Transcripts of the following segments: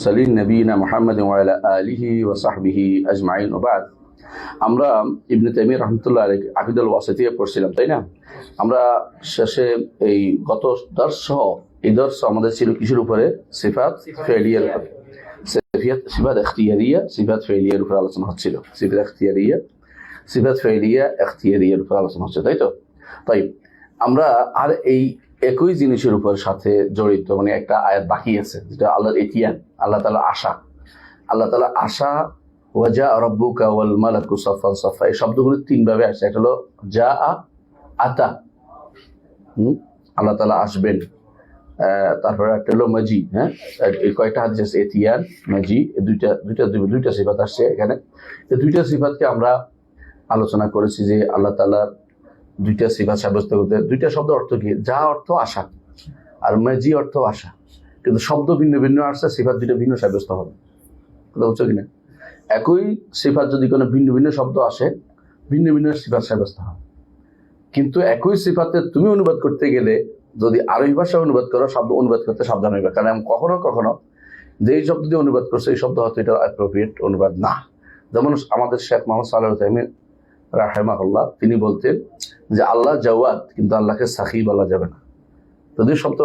المرسلين نبينا محمد وعلى آله وصحبه أجمعين وبعد আমরা ইবনে তাইমিয়া রাহমাতুল্লাহ আলাইহি আকীদাতুল ওয়াসিতিয়া পড়ছিলাম, তাই না? আমরা শেষে এই গত দর্শ আমাদের ছিল কিসের উপরে? সিফাত ফেলিয়ার উপরে। সিফাত ইখতিয়ারিয়া, সিফাত ফেলিয়ার উপরে আলোচনা হচ্ছিল। সিফাত ইখতিয়ারিয়া, সিফাত ফেলিয়া ইখতিয়ারিয়ার উপরে আলোচনা হচ্ছে, তাই তো? তাই আমরা আর এই একই জিনিসের উপর সাথে জড়িত মানে একটা আয়াত বাকি আছে, যেটা আল্লাহর ইতিয়ান, আল্লাহ তাআলার আশা। আল্লাহ তাআলা আশা, ওয়াজা রাব্বুকা ওয়াল মালাকু সাফফান সাফফা, এই শব্দগুলো তিন ভাবে আসছে। একটা হলো জা আতা, আল্লাহ তাআলা আসবেন। তারপরে একটা হলো মাজি, হ্যাঁ, এই কয়টা হাদিস আছে, ইতিয়ান, মাজি, দুইটা সিফাত আসছে এখানে। এই দুইটা সিফাতকে আমরা আলোচনা করেছি যে আল্লাহ তাআলার দুইটা সিফাত সাব্যস্ত করতে। দুইটা শব্দ অর্থ কি? যা অর্থ আশা, আর মাজি অর্থ আশা, কিন্তু শব্দ ভিন্ন ভিন্ন আসছে, সিফাত দুইটা ভিন্ন সাব্যস্ত হবে। কথা বুঝছো কিনা? একই সিফাত যদি কোনো ভিন্ন ভিন্ন শব্দ আসে, ভিন্ন ভিন্ন সিফাত সাব্যস্ত হবে। কিন্তু একই সিফাতে তুমি অনুবাদ করতে গেলে যদি আরবি ভাষা অনুবাদ করো, শব্দ অনুবাদ করতে সাবধান হইবে, কারণ কখনো কখনো যেই শব্দ দিয়ে অনুবাদ করছে এই শব্দ হয়তো এটা অ্যাপ্রোপ্রিয়েট অনুবাদ না। যেমন আমাদের শেখ মোহাম্মদ সালেহ আল উসাইমিন রাহিমাহুল্লাহ, তিনি বলতেন যে আল্লাহ জাওয়াদ, কিন্তু আল্লাহকে সাখী বলা যাবে না। যদি শব্দ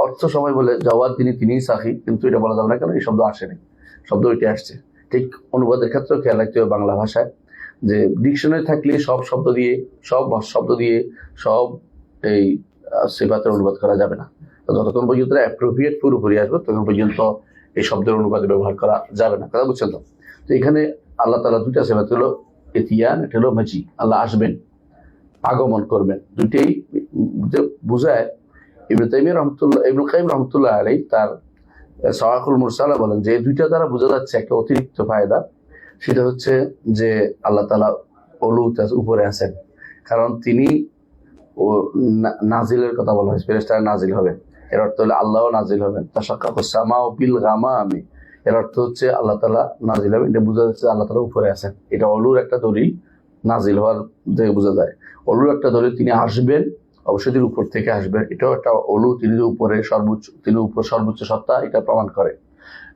অর্থ সবাই বলে জাওয়াদ তিনিই সাখী, কিন্তু এটা বলা যাবে না, কারণ এই শব্দ আসেনি, শব্দ ওইটা আসছে। ঠিক অনুবাদের ক্ষেত্রেও খেয়াল রাখতে হবে বাংলা ভাষায়, যে ডিকশনারি থাকলে সব শব্দ দিয়ে সব এই সিফাতের অনুবাদ করা যাবে না। যতক্ষণ পর্যন্ত অ্যাপ্রোপ্রিয়েট পুরোপুরি আসবে ততক্ষণ পর্যন্ত এই শব্দের অনুবাদে ব্যবহার করা যাবে না। কথা বুঝছেন তো? তো এখানে আল্লাহ তাআলা দুইটা সিফাত হলো ইতিয়ান, এটা হলো মাজি, আল্লাহ আসবেন, আগমন করবেন। দুইটাই বুঝায়। ইবনে তাইমিয়া রাহমাতুল্লাহ, ইবনে কাইয়িম রাহমাতুল্লাহ আলাইহি তার সাওয়াকুল মুরসালা বলেন যে দুইটা দ্বারা বোঝা যাচ্ছে একটা অতিরিক্ত ফায়দা, সেটা হচ্ছে যে আল্লাহ তাআলা ওলুতে উপরে আছেন, কারণ তিনি নাজিলের কথা বলা হয়েছে, ফেরেশতারা নাজিল হবে, এর অর্থ হলো আল্লাহও নাজিল হবেন। তাশাক্কাকুস সামাউ বিল গামামি, এর অর্থ হচ্ছে আল্লাহ তাআলা নাজিল হবেন, এটা বোঝা যাচ্ছে আল্লাহ তাআলা উপরে আছেন। এটা ওলুর একটা দলিল, নাজিল হওয়ার থেকে বোঝা যায়। ওলুর একটা দলিল, তিনি আসবেন, অবশ্যই তিনি উপর থেকে আসবেন, এটাও একটা ওলু। তিনি উপরে সর্বোচ্চ, তিনি উপর সর্বোচ্চ সত্তা, এটা প্রমাণ করে।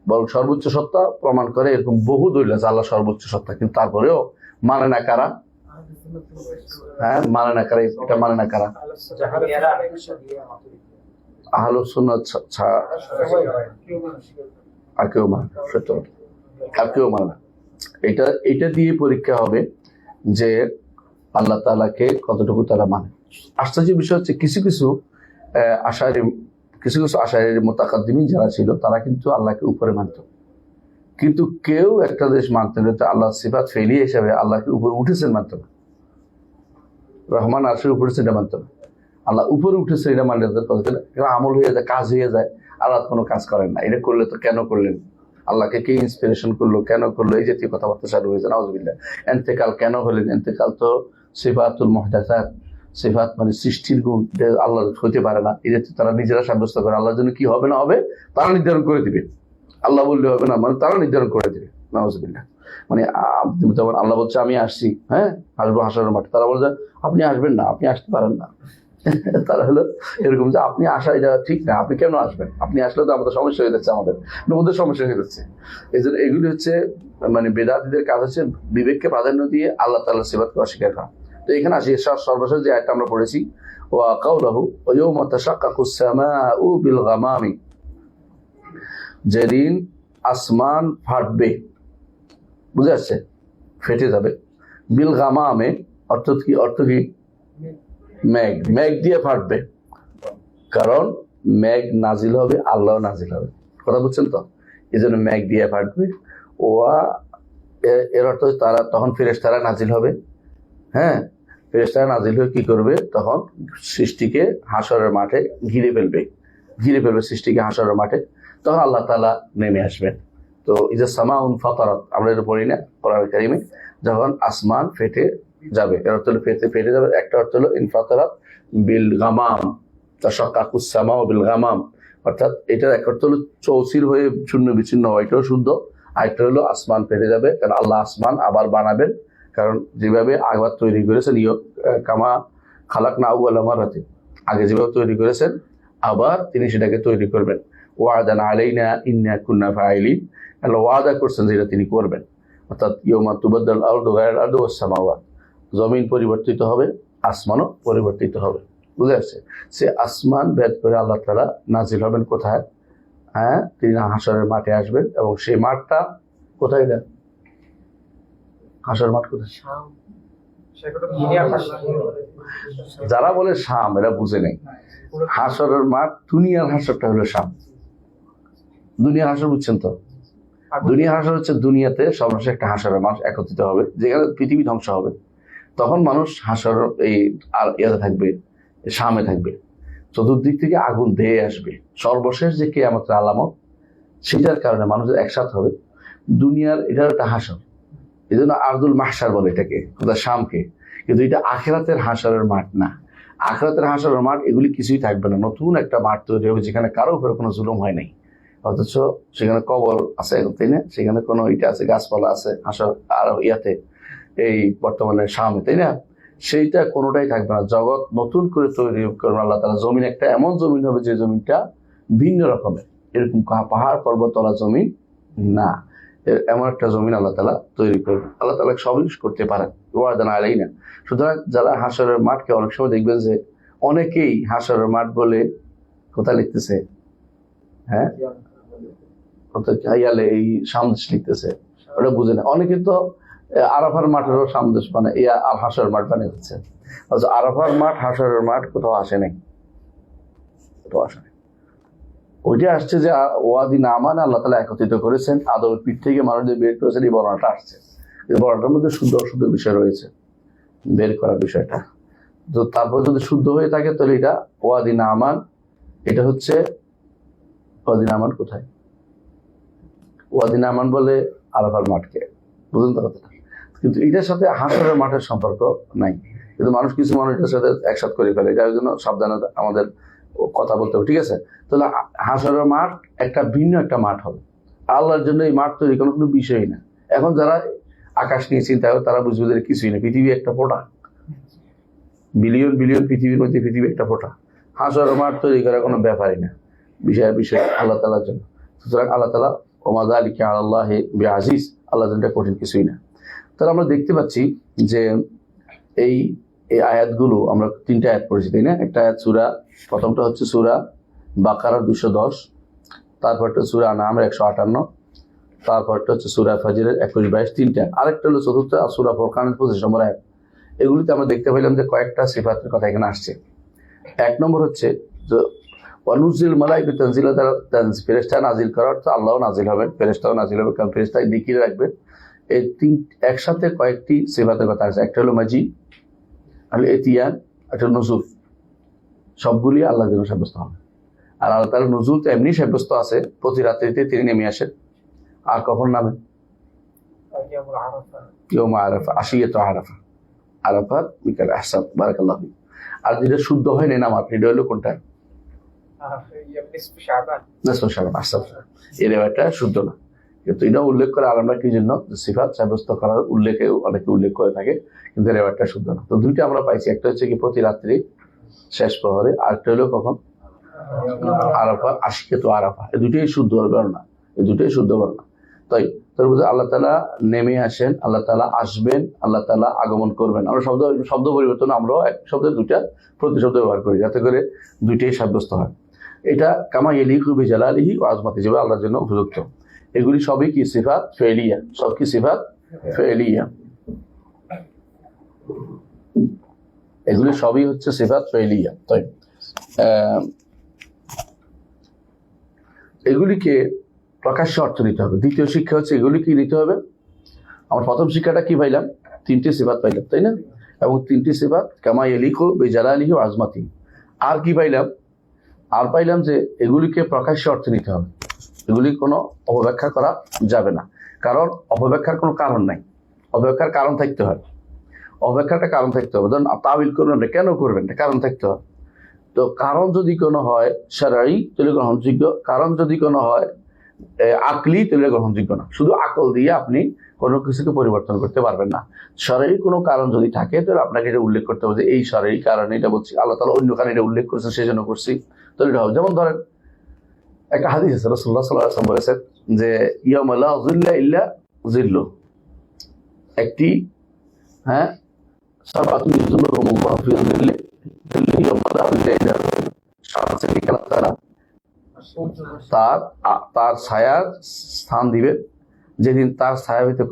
বরং সর্বোচ্চ সত্তা প্রমাণ করে এরকম বহু দলিল আছে আল্লাহ সর্বোচ্চ সত্তা, কিন্তু তারপরেও মানে না কারা? হ্যাঁ, মানে না কারা? এটা মানে না কারা? আহলুস সুন্নাহ ছাড়া আর কেউ মানে, আর কেউ মানে না। এটা দিয়ে পরীক্ষা হবে যে আল্লাহ তাআলাকে কতটুকু তারা মানে। আশ্চর্য বিষয় হচ্ছে কিছু কিছু আশারী মুতাকাদ্দিমিন যারা ছিল, তারা কিন্তু আল্লাহকে উপরে মানত, কিন্তু কেউ একটা দেশ মানতে না, আল্লাহ সিফাত ফেলি হিসাবে আল্লাহকে উপরে উঠেছেন মানত না। রহমান আরশের উপরে সেটা মানত না, আল্লাহ উপরে উঠেছে এটা মানলে আমল হয়ে যায়, কাজ হয়ে যায়। আল্লাহ কোনো কাজ করেন না, এটা করলে তো কেন করলেন, আল্লাহকে কে ইন্সপিরেশন করলো, কেন করলো, এই জাতীয় কথাবার্তা শুরু হয়েছে। নাউযুবিল্লাহ। ইন্তেকাল কেন হলেন? ইন্তেকাল তো সিফাতুল মুহদাসাত, সিফাত মানে সৃষ্টির গুণ, আল্লাহ হতে পারে না, এই জাতীয় তারা নিজেরা সাব্যস্ত করে। আল্লাহর জন্য কি হবে না হবে তারা নির্ধারণ করে দিবে, আল্লাহ বললে হবে না, মানে তারা নির্ধারণ করে দিবে। নাউযুবিল্লাহ। মানে যেমন আল্লাহ বলছে আমি আসছি, হ্যাঁ আসবো হাসরের মাঠে, তারা বলছে আপনি আসবেন না, আপনি আসতে পারেন না। তারা হলো এরকম যে আপনি আসা এটা ঠিক না, আপনি কেন আসবেন, আপনি আসলে তো আমাদের সমস্যা হয়ে যাচ্ছে, আমাদের সমস্যা হয়ে যাচ্ছে। এই জন্য এগুলি হচ্ছে মানে বেদাতীদের কাজ হচ্ছে বিবেককে প্রাধান্য দিয়ে আল্লাহ তাআলার সিফাতকে অস্বীকার করা। তো এখানে আসি সর্বশেষ যে আয়াতটা আমরা পড়েছি, ওয়া কাউলুহু ওয়া ইয়াওমা তাশাক্কাকুস সামাউ বিল গামামি, যেদিন আসমান ফাটবে, বুঝে আসছে, ফেটে যাবে। বিল গামামে অর্থ কি? মেঘ দিয়ে ফাটবে, কারণ মেঘ নাজিল হবে, আল্লাহ নাজিল হবে। কথা বুঝছেন তো? এই জন্য মেঘ দিয়ে ফাটবে। এর অর্থ তারা তখন ফেরেশতারা নাজিল হবে। হ্যাঁ, ফেরেশতারা নাজিল হয়ে কি করবে? তখন সৃষ্টিকে হাসরের মাঠে ঘিরে ফেলবে সৃষ্টিকে হাসরের মাঠে। তখন আল্লাহ তাআলা নেমে আসবেন। তো ইজা সামাউন ফাতারাত, আমরা এটা পড়ি না কোরআন কারীমে, যখন আসমান ফেটে যাবে, এর অর্থ হলো ফেটে যাবে। একটা অর্থ হলো ইনফাতারাত বিল গামাম, তাশাক্কাকুস সামাউ বিল গামাম, অর্থাৎ এটার এক অর্থ হলো চৌচির হয়ে চূর্ণ বিচ্ছিন্ন হওয়া, এটাও শুদ্ধ। আরেকটা হলো আসমান ফেটে যাবে, কারণ আল্লাহ আসমান আবার বানাবেন, কারণ যেভাবে আগবার তৈরি করেছেন, কামা খালাকনা আউয়ালা মাররাতিন, আগে যেভাবে তৈরি করেছেন আবার তিনি সেটাকে তৈরি করবেন। ওয়াদান আলাইনা ইন্না কুন্না ফাইলিন, আল্লাহ ওয়াদা করছেন যেটা তিনি করবেন। অর্থাৎ ইয়াউমা তুবাদদাল আরদু গায়রাল আরদি ওয়াস সামাওয়াত, জমিন পরিবর্তিত হবে, আসমানও পরিবর্তিত হবে। বুঝে আসছে? সে আসমান ভেদ করে আল্লাহ তাআলা নাজিল হবেন কোথায়? হ্যাঁ, তিনি হাসরের মাঠে আসবেন, এবং সেই মাঠটা কোথায় দেন? হাসরের মাঠ কোথায়? যারা বলে শাম এরা বুঝে নেই। হাসরের মাঠ, দুনিয়ার হাসরটা হলো শাম। দুনিয়ার হাসর বুঝছেন তো? দুনিয়ার হাসর হচ্ছে দুনিয়াতে সর্বশেষ একটা হাসরের মাঠ একত্রিত হবে, যেখানে পৃথিবী ধ্বংস হবে। তখন মানুষ হাসর এই আর ইয়াতে থাকবে, শামে থাকবে। চতুর্দিক থেকে আগুন ধেয়ে আসবে। সর্বশেষ যে কিয়ামতের আলামত, সেটার কারণে মানুষের একসাথে হবে। দুনিয়ার এটার একটা হাসর, এই জন্য আরদুল মাহশার বলে এটাকে, শামকে। কিন্তু এটা আখিরাতের হাসরের মাঠ না। আখিরাতের হাসরের মাঠ এগুলি কিছুই থাকবে না। নতুন একটা মাঠ তৈরি হবে, যেখানে কারো উপরে কোনো জুলুম হয় নাই, অথচ সেখানে কবর আছে, তাই না? সেখানে কোনো ইটা আছে, গাছপালা আছে, হাসর আর ইয়াতে এই বর্তমানে শামে, তাই না? সেইটা কোনোটাই থাকবে না। জগৎ নতুন করে তৈরি করবেন আল্লাহ তাআলা। জমিন একটা এমন জমিন হবে যে জমিনটা ভিন্ন রকমের, এরকম পাহাড় পর্বতওয়ালা জমিন না, এমন একটা জমিন আল্লাহ তাআলা তৈরি করবেন। আল্লাহ তাআলা সবই করতে পারেন, ওয়াদান আলাইনা। সুতরাং যারা হাসরের মাঠকে অনেক সময় দেখবেন যে অনেকেই হাসরের মাঠ বলে কোথায় লিখতেছে, হ্যাঁ, এই সামদেশ লিখতেছে, ওটা বুঝে না। অনেকে তো আরাফার মাঠেরও সামদেশ মানে আর হাসরের মাঠ বানিয়ে দিচ্ছে। আরাফার মাঠ হাসরের মাঠ কোথাও আসে নাই, কোথাও আসে নাই। ওইটা আসছে যে ওয়াদি নামান আল্লাহ তাআলা একত্রিত করেছেন, আদমের পিঠ থেকে মানুষদের বের করেছেন, এই বর্ণনাটা আসছে। এই বর্ণনাটার মধ্যে শুদ্ধ অশুদ্ধ বিষয় রয়েছে, বের করার বিষয়টা। তো তারপর যদি শুদ্ধ হয়ে থাকে তাহলে এটা ওয়াদি নামান, এটা হচ্ছে ওয়াদি নামান কোথায়? ওয়াদি নামান বলে আরাফার মাঠকে, বুঝলেন তো কথাটা? কিন্তু এটার সাথে হাসরের মাঠের সম্পর্ক নাই। কিন্তু মানুষ, কিছু মানুষ এটার সাথে একসাথ করে ফেলে, যার জন্য সাবধানে আমাদের কথা বলতে হবে, ঠিক আছে? তাহলে হাসরের মাঠ একটা ভিন্ন একটা মাঠ হবে। আল্লাহর জন্য এই মাঠ তৈরি কোনো বিষয়ই না। এখন যারা আকাশ নিয়ে চিন্তা করে তারা বুঝবে যে কিছুই না, পৃথিবী একটা ফোঁটা, বিলিয়ন বিলিয়ন পৃথিবীর মধ্যে পৃথিবী একটা ফোঁটা। হাসরের মাঠ তৈরি করা কোনো ব্যাপারই না, বিষয় আল্লাহ তাআলার জন্য। সুতরাং আল্লাহ তাআলা ওমা যালিকা আলাল্লাহি বিআজিজ, আল্লাহর জন্য কঠিন কিছুই না। তাহলে আমরা দেখতে পাচ্ছি যে এই আয়াতগুলো, আমরা 3টা আয়াত পড়েছি, তাই না? একটা আয়াত সূরা, প্রথমটা হচ্ছে সূরা বাকারার 210, তারপরটা সূরা আনআমের 158, তারপরটা হচ্ছে সূরা ফাজরের 21-22, 3টা। আরেকটা হলো চতুর্থ সূরা ফুরকানের 25 নম্বর আয়াত। এগুলিতে আমরা দেখতে পেলাম যে কয়েকটা সিফাতের কথা এখানে আসছে। 1 নম্বর হচ্ছে যে ওয়ানুজিল মালাইকা তানজিলা, তারা ফেরেশতা নাজিল করার তো আল্লাহও নাজিল হবেন, ফেরেশতাও নাজিল হবে, কারণ ফেরেশতাই দিকির রাখবে। এই 3 একসাথে কয়েকটি সিফাতের কথা আছে। একটা হলো মাজি, আর এতিয়ান, একটা নজুল, সবগুলি আল্লাহর জন্য সাব্যস্ত হবে। আর আল্লাহ তাআলা নজুল তো এমনি সাব্যস্ত আছে, প্রতি রাত্রিতে তিনি নেমে আসেন। আর কখন নামেন? ইয়াউম আরাফা, আশিয়াতু আরাফা, আরাফাত বিকাল আহসাব, বারাকাল্লাহু ফিক। আর যেটা শুদ্ধ হয় না নামাজ, এটা হলো কোনটা? নিসফু শাবান, আহসাব। এর একটা শুদ্ধ না, কিন্তু এটা উল্লেখ করে আর আমরা কি জন্য সিফাত সাব্যস্ত করার উল্লেখে অনেকে উল্লেখ করে থাকে, কিন্তু এর একটা শুদ্ধ না। তো 2টা আমরা পাইছি, একটা হচ্ছে কি প্রতি রাত্রি শেষ প্রহরে, আর একটা হলো কখন? আরাফা, আশিয়াতু আরাফা। এই 2টাই শুদ্ধ বর্ণনা, এই 2টাই শুদ্ধ বর্ণনা। তাই তার মধ্যে আল্লাহ তাআলা নেমে আসেন, আল্লাহ তাআলা আসবেন, আল্লাহ তাআলা আগমন করবেন। আমরা শব্দ পরিবর্তন, আমরাও এক শব্দে 2টা প্রতিশব্দ ব্যবহার করি, যাতে করে 2টাই সাব্যস্ত হয়। এটা কামা ইয়ালিকু বিজালালিহি ওয়া আযমাতি, যেভাবে আল্লাহর জন্য উপযুক্ত। এগুলি সবই কি সিফাত ফেলিয়া, সব কি সিফাত ফেলিয়া, এগুলি সবই হচ্ছে সিফাত ফেলিয়া। তাই এগুলিকে প্রকাশ্যে অর্থ নিতে হবে। দ্বিতীয় শিক্ষা হচ্ছে এগুলি কি নিতে হবে। আমার প্রথম শিক্ষাটা কি পাইলাম? 3টি সিফাত পাইলাম, তাই না? এবং 3টি সিফাত কামা ইয়ালিকু বিজালালিহি ওয়া আযমাতি। আর কি পাইলাম? আর পাইলাম যে এগুলিকে প্রকাশ্যে অর্থ নিতে হবে, এগুলি কোনো অপব্যাখ্যা করা যাবে না, কারণ অপব্যাখ্যার কোনো কারণ নাই। অপব্যাখ্যার কারণ থাকতে হয়, অপব্যাখ্যাটা কারণ থাকতে হবে। ধরুন তাবিল করবেন না, কেন করবেন না? কারণ থাকতে হয়। তো কারণ যদি কোনো হয় শারঈ, তাহলে গ্রহণযোগ্য। কারণ যদি কোনো হয় আকলি, তাহলে গ্রহণযোগ্য না। শুধু আকল দিয়ে আপনি কোনো কিছুকে পরিবর্তন করতে পারবেন না। শারঈ কোনো কারণ যদি থাকে, তাহলে আপনাকে এটা উল্লেখ করতে হবে যে এই শারঈ কারণে এটা বলছি, আল্লাহ তাআলা অন্য কারণে এটা উল্লেখ করেছেন, সেই জন্য করছি, তাহলে এটা হবে। যেমন ধরেন একটা হাদিস আছে, রাসূলুল্লাহ সাল্লাল্লাহু আলাইহি ওয়াসাল্লাম বলেছেন যে ইয়াউমা লা যিল্লা ইল্লা যিল্লু, একটি হ্যাঁ সাবাতুন ইউযিল্লুহুমুল্লাহু ফি যিল্লি ইয়াউমা লা যিল্লা ইল্লা যিল্লুহু, তার তার ছায়ার স্থান দিবেন যেদিন তার ছায়া হইতে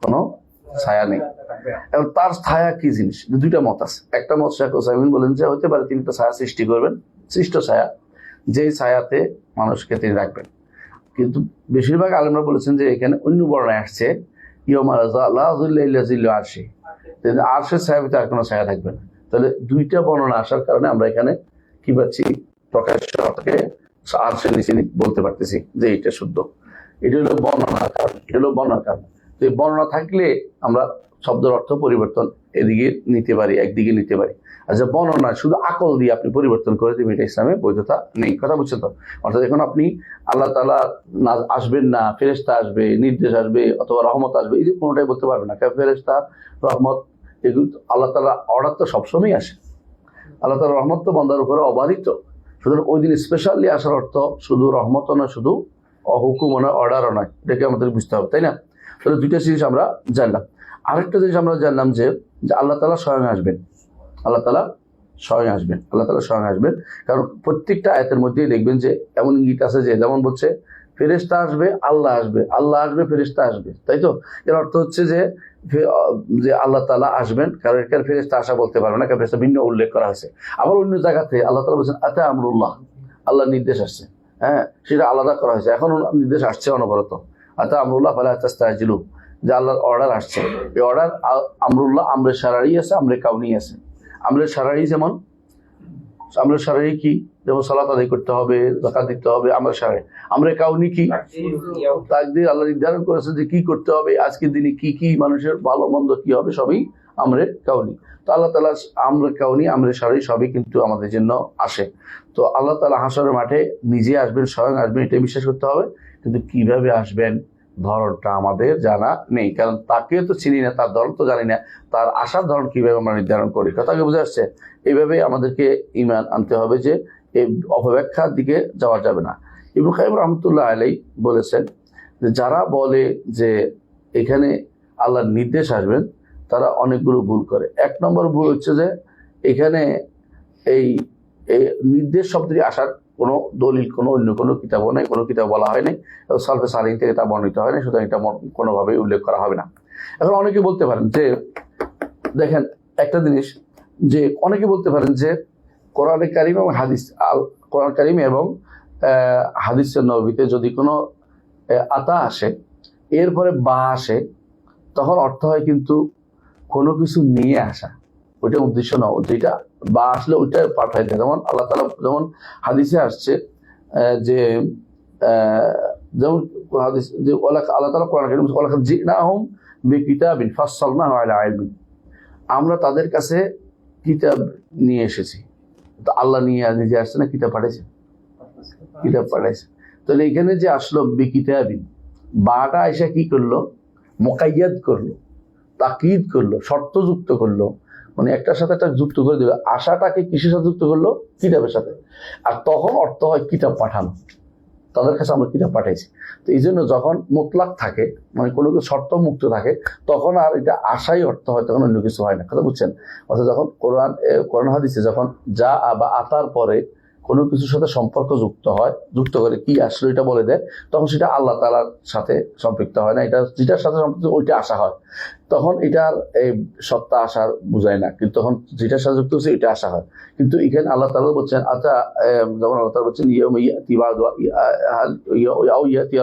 কোনো ছায়া নেই। এবং তার ছায়া কি জিনিস, দুইটা মত আছে। একটা মত শেখ ওসাইমিন বলেন যে হতে পারে তিনি একটা ছায়া সৃষ্টি করবেন, সৃষ্ট ছায়া, যে ছায়াতে মানুষকে তিনি রাখবেন। কিন্তু বেশিরভাগ আলেমরা বলেছেন যে এখানে অন্য বর্ণায় আসছে ইয়াউমা লা যিল্লা ইল্লা যিল্লু আরশি, আরশের ছায়া ভিতরে আর কোনো ছায়া থাকবে না। তাহলে দুইটা বর্ণনা আসার কারণে আমরা এখানে কি পাচ্ছি, প্রকাশ্য অর্থে আরশের নিচে বলতে পারতেছি যে এটা শুদ্ধ। এটা হলো বর্ণনার কারণ, এটা হলো বর্ণনার কারণ। তো এই বর্ণনা থাকলে আমরা শব্দের অর্থ পরিবর্তন এদিকে নিতে পারি, একদিকে নিতে পারি। আর যে বর্ণনা শুধু আকল দিয়ে আপনি পরিবর্তন করে দেবেন, এটা ইসলামে বৈধতা নেই। কথা বুঝছেন তো? অর্থাৎ এখন আপনি আল্লাহ তাআলা আসবেন না, ফেরেশতা আসবে, নির্দেশ আসবে, অথবা রহমত আসবে, এই যে কোনোটাই বলতে পারবে না। কারণ ফেরেশতা, রহমত, এগুলো আল্লাহ তাআলা অর্ডার তো সবসময় আসে। আল্লাহ তাআলা রহমত তো বান্দার উপরে অবাধিত। সুতরাং ওই দিন স্পেশালি আসার অর্থ শুধু রহমত নয়, শুধু হুকুমও নয়, অর্ডারও নয়। এটাকে আমাদের বুঝতে হবে, তাই না? তাহলে দুইটা জিনিস আমরা জানলাম। আরেকটা জিনিস আমরা জানলাম যে আল্লাহ তাআলা স্বয়ং আসবেন, আল্লাহ তাআলা স্বয়ং আসবেন, আল্লাহ তাআলা স্বয়ং আসবেন। কারণ প্রত্যেকটা আয়াতের মধ্যেই দেখবেন যে এমন ইঙ্গিত আছে যে যেমন বলছে ফেরেশতা আসবে, আল্লাহ আসবে, আল্লাহ আসবে, ফেরেশতা আসবে, তাই তো? এর অর্থ হচ্ছে যে আল্লাহ তাআলা আসবেন। কারণ এখানে ফেরেশতা আসা বলতে পারবে না, কারণ ফেরেশতা ভিন্ন উল্লেখ করা হয়েছে। আবার অন্য জায়গাতে আল্লাহ তাআলা বলছেন আতা আমরুল্লাহ, আল্লাহ নির্দেশ আসছে, হ্যাঁ, সেটা আলাদা করা হয়েছে। এখন নির্দেশ আসছে অনবরত, আতা আমরুল্লাহ ফালা তাস্তাজিলু, যে আল্লাহর অর্ডার আসছে। এই অর্ডার আমরুল্লাহ আমরে শারঈ আছে, আমরে কাউনি আছে। আমরে শারঈ যেমন, আমরে শারঈ কি, যেমন সালাত আদায় করতে হবে, যাকাত দিতে হবে, আমরে শারঈ। আমরে কাউনি কি, তাকদীর, আল্লাহ নির্ধারণ করেছে যে কি করতে হবে, আজকের দিনে কি কি মানুষের ভালো মন্দ কি হবে, সবই আমরে কাউনি। তো আল্লাহ তাআলা আমরে কাউনি, আমরে শারঈ সবই কিন্তু আমাদের জন্য আসে। তো আল্লাহ তাআলা হাশরের মাঠে নিজে আসবেন, স্বয়ং আসবেন, এটা বিশ্বাস করতে হবে। কিন্তু কিভাবে আসবেন ধরনটা আমাদের জানা নেই, কারণ তাকে তো চিনি না, তার ধরন তো জানি না, তার আসার ধরন কিভাবে আমরা নির্ধারণ করি। কথাকে বুঝে আসছে? এইভাবেই আমাদেরকে ঈমান আনতে হবে যে এই অপব্যাখ্যার দিকে যাওয়া যাবে না। ইবনে কাইয়িম রাহমাতুল্লাহ আলাইহি বলেছেন যে যারা বলে যে এখানে আল্লাহর নির্দেশ আসবেন, তারা অনেকগুলো ভুল করে। এক নম্বর ভুল হচ্ছে যে এখানে এই নির্দেশ শব্দটি আসার কোনো দলিল, কোনো অন্য কোনো কিতাবও নেই, কোনো কিতাব বলা হয় নাই, এবং সালফে সালিহিন থেকে তা বর্ণিত হয় না, সুতরাং এটা কোনোভাবেই উল্লেখ করা হবে না। এখন অনেকে বলতে পারেন যে দেখেন একটা জিনিস, যে অনেকে বলতে পারেন যে কোরআনে কারিম এবং কোরআন কারিম এবং হাদিসে নববীতে যদি কোনো আতা আসে, এরপরে বা আসে, তখন অর্থ হয় কিন্তু কোনো কিছু নিয়ে আসা, ওইটা উদ্দেশ্য না। যেটা বা আসলে ওইটা পাঠাই দেয়। যেমন আল্লাহ তাআলা, যেমন হাদিসে আসছে যে যেমন হাদিস যে আল্লাহ তাআলা কোরআন কারীমে ওয়ালাকাদ জিনাহুম বিকিতাবিন ফাসসালনাহু আলা ইলমিন, আমরা তাদের কাছে কিতাব নিয়ে এসেছি। তো আল্লাহ নিজে আসছে না, কিতাব পাঠাইছে, কিতাব পাঠাইছে। তাহলে এখানে যে আসলো বিকিতাবিন, বাটা এসে কি করলো, মুকাইয়াদ করলো, তাকিদ করলো, শর্তযুক্ত করলো, মানে একটার সাথে একটা যুক্ত করে দেবে। আশাটাকে কিসের সাথে যুক্ত করলো, কিতাবের সাথে। আর তখন অর্থ হয় কিতাব পাঠানো, তাদের কাছে আমরা কিতাব পাঠাইছি। তো এই জন্য যখন মুতলাক থাকে, মানে কোনো কিছু শর্ত মুক্ত থাকে, তখন আর এটা আশাই অর্থ হয়, তখন অন্য কিছু হয় না। কথা বুঝছেন? অর্থাৎ যখন কোরআন হাদিসে যখন যা বা আতার পরে কোনো কিছুর সাথে সম্পর্ক যুক্ত হয়, যুক্ত করে কি আসলে এটা বলে দেয়, তখন সেটা আল্লাহ তাআলার সাথে সম্পৃক্ত হয় না, এটা যেটার সাথে সম্পৃক্ত ওইটা আশা হয়। তখন এটার এই সত্তা আশার বুঝায় না, কিন্তু তখন যেটার সাথে যুক্ত হচ্ছে এটা আশা হয়। কিন্তু এখানে আল্লাহ তাআলা বলছেন যেমন আল্লাহ তাআলা বলছেন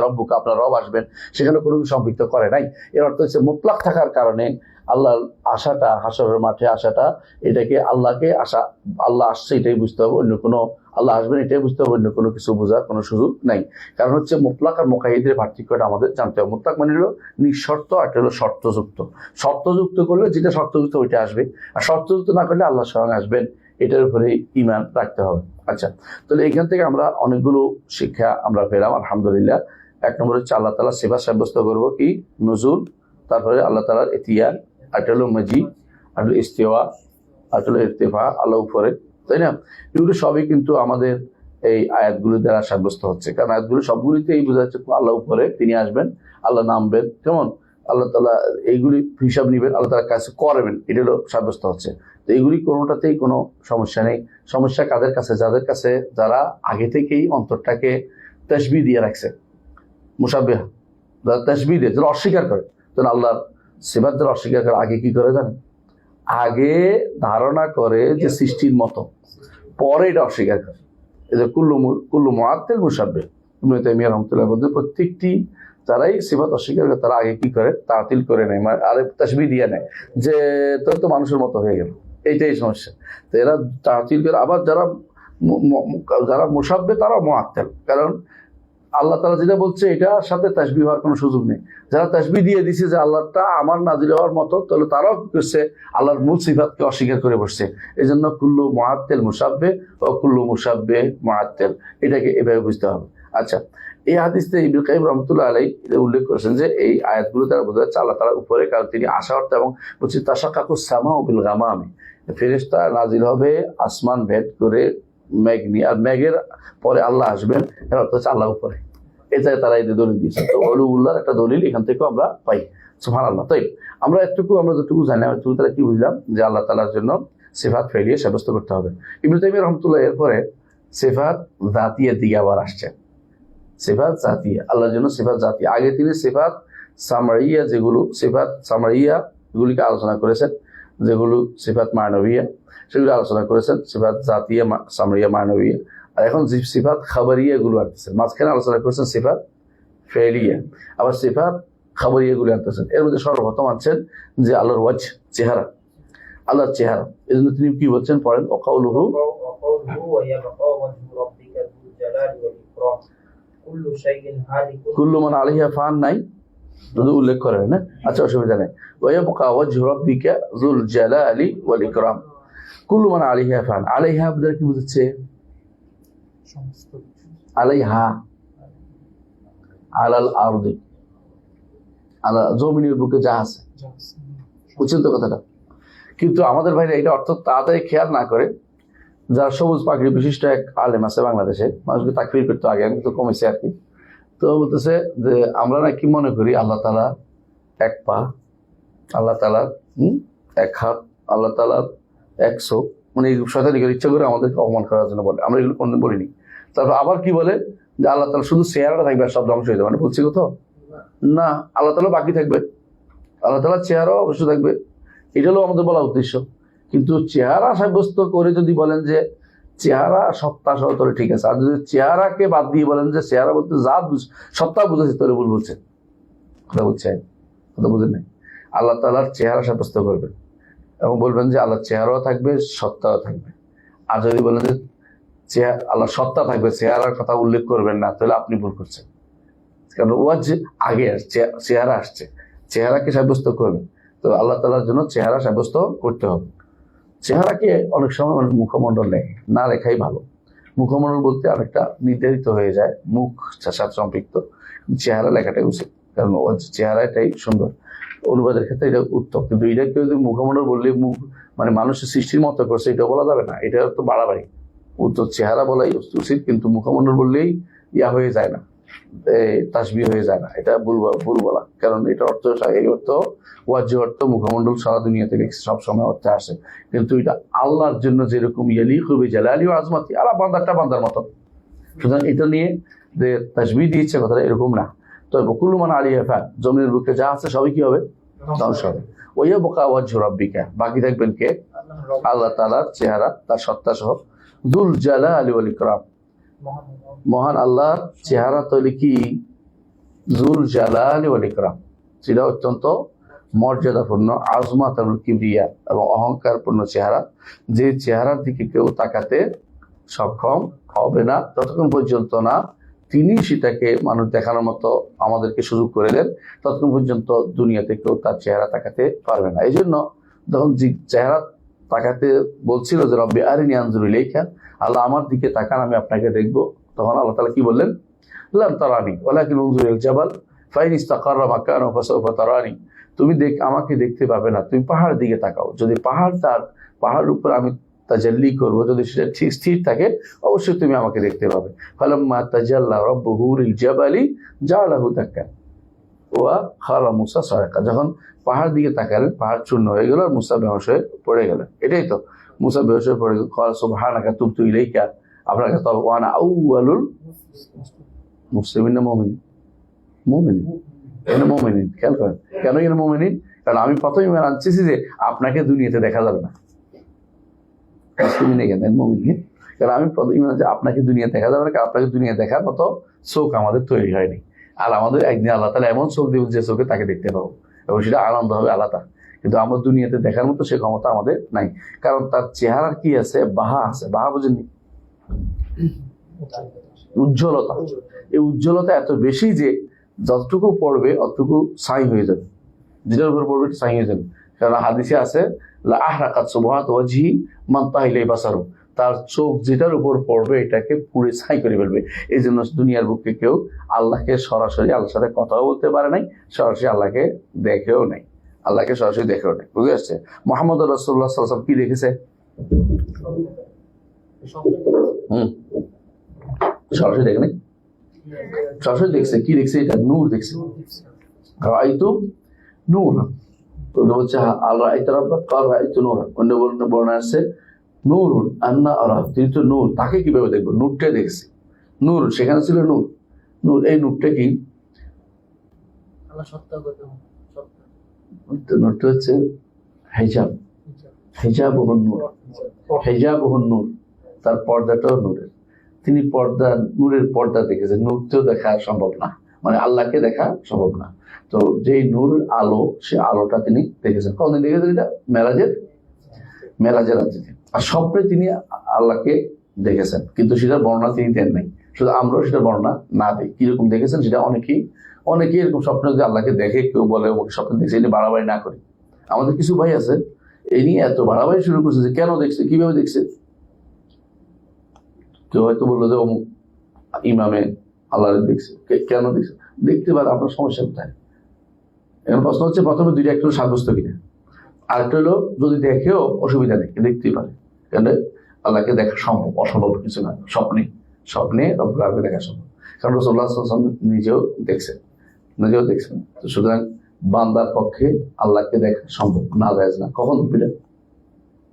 রব্বুকা, আপনার রব আসবেন, সেখানে কোনো কিছু সম্পৃক্ত করে নাই। এর অর্থ হচ্ছে মুতলাক থাকার কারণে আল্লাহর আশাটা, হাশরের মাঠে আশাটা, এটাকে আল্লাহকে আশা, আল্লাহ আসছে এটাই বুঝতে হবে, অন্য কোনো আল্লাহ আসবেন এটাই বুঝতে হবে, অন্য কোনো কিছু বোঝার কোনো সুযোগ নাই। কারণ হচ্ছে মুতলাক আর মুকাইয়িদের পার্থক্যটা আমাদের জানতে হবে। মুতলাক মানে হলো নিঃশর্ত, আর হলো শর্তযুক্ত। শর্তযুক্ত করলে যেটা শর্তযুক্ত ওইটা আসবে, আর শর্তযুক্ত না করলে আল্লাহ স্বয়ং আসবেন, এটার উপরে ঈমান রাখতে হবে। আচ্ছা, তাহলে এখান থেকে আমরা অনেকগুলো শিক্ষা আমরা পেলাম, আলহামদুলিল্লাহ। এক নম্বর হচ্ছে আল্লাহ তাআলা সিফাত সাব্যস্ত করবো কি, নুজুল, তারপরে আল্লাহ তাআলার ইতিয়ান, আর হলো মাজি, আর হলো ইস্তিওয়া, আর হলো ইরতিফা, আল্লাহ উপরে, তাই না? এগুলো সবই কিন্তু আমাদের এই আয়াতগুলি দ্বারা সাব্যস্ত হচ্ছে। কারণ আয়াতগুলি সবগুলিতেই বোঝা যাচ্ছে আল্লাহ উপরে, তিনি আসবেন, আল্লাহ নামবেন, কেমন আল্লাহ তাআলা এইগুলি হিসাব নিবেন, আল্লাহ তাআলা কাছে করবেন, এটা হলো সাব্যস্ত হচ্ছে। তো এইগুলি কোনোটাতেই কোনো সমস্যা নেই। সমস্যা কাদের কাছে? যাদের কাছে যারা আগে থেকেই অন্তরটাকে তাসবিহ দিয়ে রাখছে, মুশাব্বিহ, যারা তাসবিহ দিয়ে, যারা অস্বীকার করে। তখন আল্লাহর সিফাত যারা অস্বীকার করে আগে কি করে জানেন? আগে ধারণা করে যে সৃষ্টির মতো, পরে এটা অস্বীকার করে। এই যে কুল্লু মুআত্তিল মুশাব্বিহ, ইবনে তাইমিয়া রাহমাতুল্লাহ বলেন প্রত্যেকটি যারাই সিফাত অস্বীকার করে তারা আগে কি করে? তাতিল করে নেয়, মানে আরে তাসবিহ দিয়ে নেয় যে তোর তো মানুষের মতো হয়ে গেল, এইটাই সমস্যা। তো এরা তাতিল করে। আবার যারা মুশাব্বিহ তারা মুআত্তিল, কারণ আল্লাহ তাআলা যেটা বলছে এটার সাথে তাসবিহ হওয়ার কোনো সুযোগ নেই। যারা তাসবিহ দিয়ে দিছে যে আল্লাহটা আমার নাজিল হওয়ার মতো, তাহলে তারাও কি করছে? আল্লাহর মূল সিফাতকে অস্বীকার করে বসছে। এই জন্য কুল্লু মুআত্তিল মুশাব্বিহ ও কুল্লু মুশাব্বিহ মুআত্তিল, এটাকে এভাবে বুঝতে হবে। আচ্ছা, এই হাদিসে ইবনে কাইয়িম রাহমাতুল্লাহ আলাইহি উল্লেখ করেছেন যে এই আয়াতগুলো দ্বারা বোঝা যাচ্ছে আল্লাহ তাআলা উপরে, কারণ তিনি আসা অর্থ, এবং বলছে তাশাক্কাকুস সামাউ বিল গামামি, ফেরেশতা নাজিল হবে আসমান ভেদ করে মেঘ নিয়ে, আর মেঘের পরে আল্লাহ আসবেন, এর অর্থ হচ্ছে আল্লাহ উপরে। এটাই তারা এই দলিল দিয়েছে। তো উলুল্লাহর একটা দলিল এখান থেকেও আমরা পাই। সুবহানাল্লাহ। তাই আমরা যতটুকু জানি, এতটুকু তারা কি বুঝলাম যে আল্লাহ তাআলার জন্য সিফাত ফেলিয়ে সাব্যস্ত করতে হবে। ইবনে তাইমিয়া রাহমাতুল্লাহ এরপরে সিফাত জাতিয়া দিকে আবার আসছে। সিফাত জাতিয়া, আল্লাহর জন্য সিফাত জাতিয়া। আগে তিনি সিফাত সামরিয়া, যেগুলো সিফাত সামরিয়া এগুলিকে আলোচনা করেছেন, যেগুলো সিফাত মানবিয়া সেগুলো আলোচনা করেছেন, সিফাত জাতিয়া, সামরিয়া, মানবিয়া। আর এখন সিফাত খাবারিয়া গুলো আনতেছেন, মাঝখানে আলোচনা করেছেন সিফাত ফেলিয়া, আবার সিফাত খাবারিয়া গুলো আনতেছেন। এর মধ্যে সর্বপ্রথম আনছেন যে আল্লাহর ওয়াজহ, চেহারা, আল্লাহর চেহারা। এই জন্য তিনি কি বলছেন পড়েন, ওয়াকাউলুহু কুল্লু মান আলাইহা ফান, নাই যদি উল্লেখ করেন না, আচ্ছা অসুবিধা নেই। ওয়ায়াবকা ওয়াজহু রাব্বিকা যুল জালালি ওয়াল ইকরাম। কুল্লু মান আলাইহা ফান, আলাইহা আপনারা কি বুঝছে? আলাইহা, আলাল আরদি, আলা জমিনের বুকে যা আছে, বুঝছেন তো কথাটা? কিন্তু আমাদের ভাইরা এটা অর্থ তাড়াতাড়ি খেয়াল না করে, যারা সবুজ পাখির বিশিষ্ট এক আলেম আছে বাংলাদেশে, মানুষকে তাকফির করতে, আগে আমি তো কমেছে আর কি। তো বলতেছে যে আমরা নাকি মনে করি আল্লাহ তাআলা এক পা, আল্লাহ তাআলার এক হাত, আল্লাহ তাআলার এক চোখ, মানে শয়তানি করে ইচ্ছা করে আমাদেরকে অপমান করার জন্য বলে। আমরা এগুলো কোনদিন বলিনি। তারপর আবার কি বলে যে আল্লাহ তাআলা শুধু চেহারাটা থাকবে আর সব ধ্বংস হয়ে যাবে, মানে বলছি কোথাও না, আল্লাহ তাআলা বাকি থাকবে, আল্লাহ তাআলার চেহারাও অবশ্য থাকবে। এটা হলো আমাদের বলা উদ্দেশ্য। কিন্তু চেহারা সাব্যস্ত করে যদি বলেন যে চেহারা সত্তা সহ, তাহলে ঠিক আছে। আর যদি চেহারাকে বাদ দিয়ে বলেন যে চেহারা বলতে যা সত্তা বুঝেছে, তাহলে ভুল বলছেন, কথা বলছেন, কথা বুঝেন নাই। আল্লাহ তাআলার চেহারা সাব্যস্ত করবেন এবং বলবেন যে আল্লাহর চেহারাও থাকবে, সত্তাও থাকবে। আর যদি বলেন যে আল্লাহর সত্তা থাকবে, চেহারার কথা উল্লেখ করবেন না, তাহলে আপনি ভুল করছেন। কারণ ওয়াজ আগে চেহারা আসছে, চেহারাকে সাব্যস্ত করবেন। তো আল্লাহ তাআলার জন্য চেহারা সাব্যস্ত করতে হবে। চেহারাকে অনেক সময় মুখমণ্ডল লেখে, না লেখাই ভালো। মুখমণ্ডল বলতে অনেকটা নির্ধারিত হয়ে যায়, মুখ সাথে সম্পৃক্ত, চেহারা লেখাটাই উচিত, কারণ চেহারাটাই সুন্দর। অনুবাদের ক্ষেত্রে এটা উত্তম। কিন্তু এটাকে যদি মুখমণ্ডল বললে মুখ মানে মানুষের সৃষ্টির মতো করছে, এটা বলা যাবে না, এটা তো বাড়াবাড়ি। উত্তর চেহারা বলাই উচিত, কিন্তু মুখমণ্ডল বললেই হয়ে যায় না, তাসবিহ হয়ে যায় না, এটা ভুল বলা। কারণ এটা অর্থ, এই অর্থ ওয়াজ্য অর্থ মুখমণ্ডল সারা দুনিয়াতে সবসময় অর্থে আসে, কিন্তু এটা আল্লাহর জন্য যেরকম ইয়ালিকু বিজালালি ওয়া আজমাতি, আল্লাহ বান্দারটা বান্দার মতো। সুতরাং এটা নিয়ে যে তাসবিহ দিয়েছে কথাটা এরকম না। তবে কুল্লু মান আলাইহা ফান, জমিনের বুকে যা আছে সবই কি হবে? ধ্বংস হবে। ওয়ায়াবকা ওয়াজহু রাব্বিকা, বাকি থাকবেন কে? আল্লাহ তাআলার চেহারা, তার সত্তা সহ। যুল জালালি ওয়াল ইকরাম, মহান আল্লাহর চেহারা তৈরি কি? যুল জালালি ওয়াল ইকরাম, সেটা অত্যন্ত মর্যাদাপূর্ণ, আজমাতুল কিবরিয়া এবং অহংকারপূর্ণ চেহারা, যে চেহারার দিকে কেউ তাকাতে সক্ষম হবে না ততক্ষণ পর্যন্ত না তিনি সেটাকে মানুষ দেখানোর মতো আমাদেরকে সুযোগ করে দেন, ততক্ষণ পর্যন্ত দুনিয়াতে কেউ তার চেহারা তাকাতে পারবে না। এই জন্য যখন চেহারা তাকাতে বলছিল যে রব্বি আরিনি আনজুর ইলাইকা, আল্লাহ আমার দিকে তাকান, আমি আপনাকে দেখবো, তখন আল্লাহ তাআলা কি বললেন? লান তারানি ওয়ালাকিন উনজুর ইলাল জাবাল ফাইন ইস্তাকাররা মাকানাহু ফাসাউফা তারানি, তুমি আমাকে দেখতে পাবে না, তুমি পাহাড়ের দিকে তাকাও, যদি পাহাড়ের উপর আমি তাজাল্লি করবো, যদি সেটা ঠিক স্থির থাকে অবশ্যই তুমি আমাকে দেখতে পাবে। ফালাম্মা তাজাল্লা রাব্বুহু লিল জাবালি জাআলাহু দাক্কা ওয়া খারা মুসা সায়কা, যখন পাহাড় দিকে তাকালেন পাহাড় চূর্ণ হয়ে গেল আর মুসা বেহুশ হয়ে পড়ে গেলেন। এটাই তো, মুসা বেহুশ হয়ে পড়ে গেল, ক্বালা সুবহানাকা তুবতু ইলাইকা, আপনার কাছে ওয়া আনা আউয়ালুল মুসলিমিন না মুমিনিন? মুমিনিন, এখানে মুমিনিন, খেয়াল করেন কেন এখানে মুমিনিন? কারণ আমি প্রথমে ইমান আনছি যে আপনাকে দুনিয়াতে দেখা যাবে না, মুসলিমিন এখানে মুমিনিন, কারণ আমি প্রথমে ইমান আনছি আপনাকে দুনিয়া দেখা যাবে না, কারণ আপনাকে দুনিয়া দেখার মতো চোখ আমাদের তৈরি হয়নি। আর আমাদের একদিন আল্লাহ তাআলা এমন চোখ দেবেন যে চোখে তাকে দেখতে পাবো এবং সেটা আনন্দ হবে আলাদা। কিন্তু আমার দুনিয়াতে দেখার মতো সে ক্ষমতা আমাদের নাই, কারণ তার চেহারার কি আছে? বাহা আছে। বাহা বুঝেননি? উজ্জ্বলতা। এই উজ্জ্বলতা এত বেশি যে যতটুকু পড়বে অতটুকু ছাই হয়ে যাবে, যেটার উপর পড়বে ছাই হয়ে যাবে। কারণ হাদিসে আছে লা আহরাকাত সুবহাত ওয়াজহি মান তাহিলাই বাসারু, তার চোখ যেটার উপর পড়বে এটাকে পুড়ে ছাই করে ফেলবে। এই জন্য দুনিয়ার বুকে কেউ আল্লাহকে সরাসরি, আল্লাহর সাথে কথাও বলতে পারে নাই, সরাসরি আল্লাহকে দেখেও নাই, আল্লাহকে সরাসরি দেখেও নাই। বুঝে আসছে? মুহাম্মদ রাসূলুল্লাহ সাল্লাল্লাহু আলাইহি ওয়াসাল্লাম কি দেখেছে? সরাসরি দেখে নাই, সরাসরি দেখছে। কি দেখছে? এটা নূর দেখছে। রাআইতু নূর, তো হচ্ছে আল্লাহ রাআইতু নূর। অন্য বর্ণনা আছে নূরুন আন্না আরা, তিনি তো নূর, তাকে কিভাবে দেখবো? নূরটা দেখছে। নূর, সেখানে ছিল নূর। নূর, এই নূরটা কি? নূরটা হচ্ছে হিজাব, হিজাব ও নূর, হিজাব ও নূর, তার পর্দাটাও নূরের। তিনি পর্দা, নূরের পর্দা দেখেছেন। নূরকেও দেখা সম্ভব না, মানে আল্লাহকে দেখা সম্ভব না। তো যেই নূর আলো, সে আলোটা তিনি দেখেছেন। কখন দেখেছেন? এটা মেরাজের রাত্রিতে। আর স্বপ্নে তিনি আল্লাহকে দেখেছেন, কিন্তু সেটার বর্ণনা তিনি দেন নাই। শুধু আমরাও সেটা বর্ণনা না দিই, কিরকম দেখেছেন সেটা। অনেকেই এরকম স্বপ্নে যদি আল্লাহকে দেখে, কেউ বলে ওকে স্বপ্নে দেখছে, এটি বাড়াবাড়ি না করি। আমাদের কিছু ভাই আছে এই নিয়ে এত বাড়াবাড়ি শুরু করছে যে কেন দেখছে, কিভাবে দেখছে। কেউ হয়তো বললো যে অমুক ইমামে আল্লাহ দেখছে, কেন দেখছে? দেখতে পারে, আপনার সমস্যা কোথায়? এখন প্রশ্ন হচ্ছে প্রথমে দুইটা একটু সাব্যস্ত কিনা, আরেকটা হলো যদি দেখেও অসুবিধা নেই, দেখতেই পারে। কেন? আল্লাহকে দেখা সম্ভব, অসম্ভব কিছু না। স্বপ্নে রব্বুল আলামিনকে দেখা সম্ভব, কারণ রাসূলুল্লাহ সাল্লাল্লাহু আলাইহি ওয়াসাল্লাম নিজেও দেখছেন। তো সুতরাং বান্দার পক্ষে আল্লাহকে দেখা সম্ভব, না জায়েজ না। কখন দেখবে?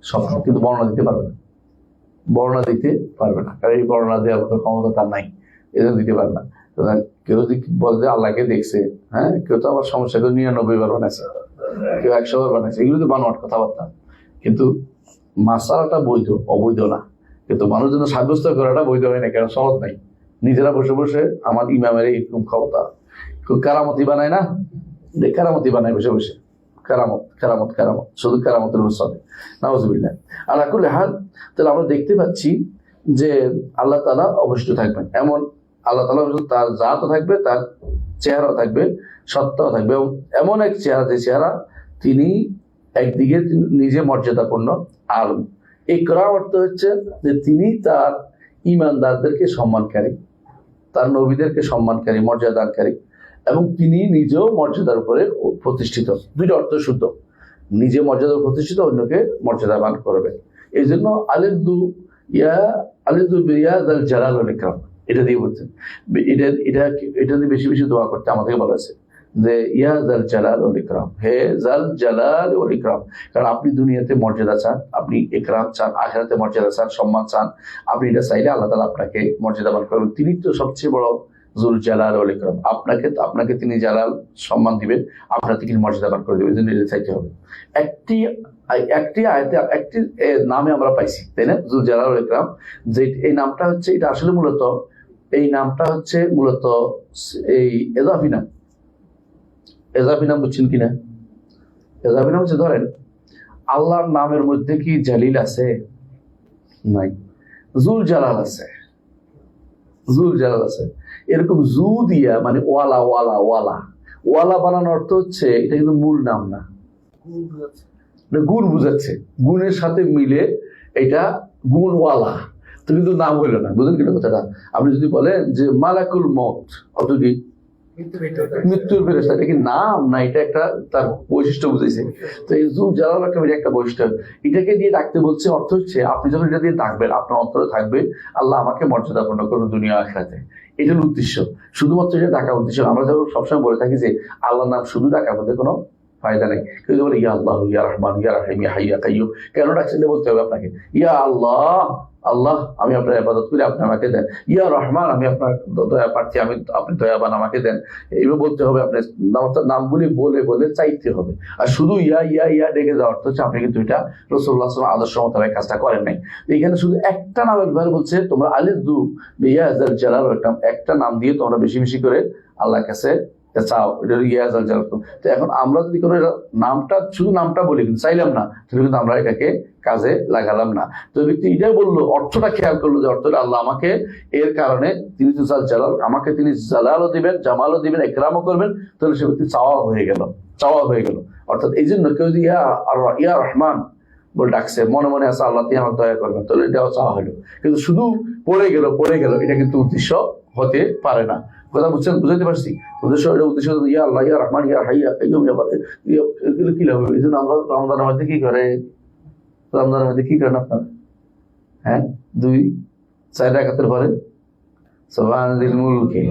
স্বপ্ন। কিন্তু বর্ণনা দিতে পারবে না, কারণ এই বর্ণনা দেওয়ার মতো ক্ষমতা তার নাই, এজন্য দিতে পারবে না। কেউ যদি বলে যে আল্লাহকে দেখছে, হ্যাঁ, কেউ তো আবার সমস্যা, কেউ 99 বার বানাইছে, কেউ 100 বার বানাইছে, এগুলো তো বানোয়াট কথাবার্তা। কিন্তু মাসালাটা বৈধ, অবৈধ না। কিন্তু মানুষ জন্য সাব্যস্ত করাটা বৈধ হয় না, কারণ সহজ নাই। নিজেরা বসে বসে আমার ইমামের এরকম ক্ষমতা, কারামতি বানায় না, কারামতি বানায় বসে বসে, কারামত শুধু কারামতের উৎসবে, নাউজুবিল্লাহ। আলা কুল্লি হাল, তাহলে আমরা দেখতে পাচ্ছি যে আল্লাহ তাআলা অবশ্যই থাকবেন। এমন আল্লাহ তাআলা তার জাতও থাকবে, তার চেহারা থাকবে, সত্তাও থাকবে, এবং এমন এক চেহারা, যে চেহারা তিনি একদিকে নিজে মর্যাদাপূর্ণ। আর ইকরাম অর্থ হচ্ছে যে তিনি তার ঈমানদারদেরকে সম্মানকারী, তার নবীদেরকে সম্মানকারী, মর্যাদাকারী, এবং তিনি নিজেও মর্যাদার উপরে প্রতিষ্ঠিত। দুইটা অর্থ শুদ্ধ, নিজে মর্যাদা প্রতিষ্ঠিত, অন্যকে মর্যাদাবান করবে। এই জন্য আলিদু বিয়াদাল জালাল ওয়াল ইকরাম, এটা দিয়ে বলছেন। এটা দিয়ে বেশি বেশি দোয়া করতে আমাদেরকে বলা আছে যে ইয়া জাল জালাল ওয়াল ইকরাম, হে জাল জালাল ওয়াল ইকরাম। কারণ আপনি দুনিয়াতে মর্যাদা চান, আপনি ইকরাম চান, আখিরাতে মর্যাদা চান, সম্মান চান। আপনি এটা চাইলে আল্লাহ তাআলা আপনাকে মর্যাদাবান করবেন। তিনি তো সবচেয়ে বড় জুল জালাল ওয়াল ইকরাম। আপনাকে তিনি জালাল সম্মান দিবেন, আপনাকে তিনি মর্যাদাবান করে দেবেন। এটা চাইতে হবে। একটি আয়াতে একটি নামে আমরা পাইছি, তাই না? জুল জালাল ওয়াল ইকরাম, যে এই নামটা হচ্ছে, এটা আসলে মূলত এই নামটা হচ্ছে মূলত এই এজাফি নাম। এজাফি নাম বুঝছেন কিনা? এজাফি নাম হচ্ছে, ধরেন আল্লাহর নামের মধ্যে কি জালিল আছে? নাই। জুল জালাল আছে, জুল জালাল আছে। এরকম জু দিয়া, মানে ওয়ালা ওয়ালা ওয়ালা ওয়ালা বানানোর অর্থ হচ্ছে এটা কিন্তু মূল নাম না, গুণ বুঝাচ্ছে, গুণের সাথে মিলে এটা গুণওয়ালা, তো কিন্তু নাম হইল না। বুঝলেন কিনা কথাটা? আপনি যদি বলেন যে মালাকুল মউত, অর্থ কি? মৃত্যুর ফেরেশতা, এটা কি নাম না, এটা একটা তার বৈশিষ্ট্য বুঝেছে। তো এই যুগ জ্বালানো একটা বৈশিষ্ট্য, এটাকে দিয়ে ডাকতে বলছে। অর্থ হচ্ছে আপনি যখন এটা দিয়ে ডাকবেন, আপনার অন্তরে থাকবে আল্লাহ আমাকে মর্যাদাপূর্ণ করুন দুনিয়া আখিরাতে। এটার উদ্দেশ্য, শুধুমাত্র এটা ডাকার উদ্দেশ্য। আমরা যখন সবসময় বলে থাকি যে আল্লাহর নাম শুধু ডাকার মধ্যে কোনো ফায়দা নেই। কিন্তু বলে ইয়া আল্লাহ, ইয়া রহমান, ইয়া রাহিম, ইয়া হাইয়া কাইয়ুম, কেন ডাকছেন বলতে হবে আপনাকে। ইয়া আল্লাহ, আল্লাহ আমি আপনার ইবাদত করি, আপনি আমাকে দেন। ইয়া রহমান, আমি আপনার দয়া প্রার্থী, আপনি দয়াবান, আমাকে দেন। এইভাবে বলতে হবে। আপনার নামগুলি বলে বলে চাইতে হবে। আর শুধু ইয়া ইয়া ইয়া ডেকে যাওয়ার অর্থ হচ্ছে আপনি কিন্তু এটা রাসূলুল্লাহ সাল্লাল্লাহু আলাইহি ওয়াসাল্লাম আদর্শ মোতাবেক কাজটা করেন নাই। এখানে শুধু একটা নামের ব্যাপারে বলছে, তোমরা আলিযু বিয়া জাল জালাল, একটা নাম দিয়ে তোমরা বেশি বেশি করে আল্লাহর কাছে চাও। এটা ইয়া জাল জালাল। তো এখন আমরা যদি কোনো নামটা, শুধু নামটা বলি কিন্তু চাইলাম না, তাহলে কিন্তু আমরা এটাকে কাজে লাগালাম না। তো ব্যক্তি এটাই বললো, অর্থটা খেয়াল করলো যে অর্থটা আল্লাহ আমাকে এর কারণে তিনি তো জালাল, আমাকে তিনি জালালও দিবেন, জামালও দিবেন, একরামও করবেন। তাহলে সে ব্যক্তি চাওয়া হয়ে গেল। অর্থাৎ এই জন্য কেউ যদি ইয়া রহমান বলে ডাকছে, মনে মনে আছে আল্লাহ তিনি আমার দয়া করবেন, তাহলে এটাও চাওয়া হলো। কিন্তু শুধু পড়ে গেল, এটা কিন্তু উদ্দেশ্য হতে পারে না। কথা বুঝছেন, বুঝাইতে পারছি? উদ্দেশ্য ইয়া আল্লাহ, ইয়া রহমান, ইয়া হাইয়া কাইয়ুম, এগুলো কি লাভ? এই জন্য আমরা রমজানের মধ্যে কি করেন আপনারা? হ্যাঁ, 2-4 রাকাতের পরে সুবহানাল মুলকি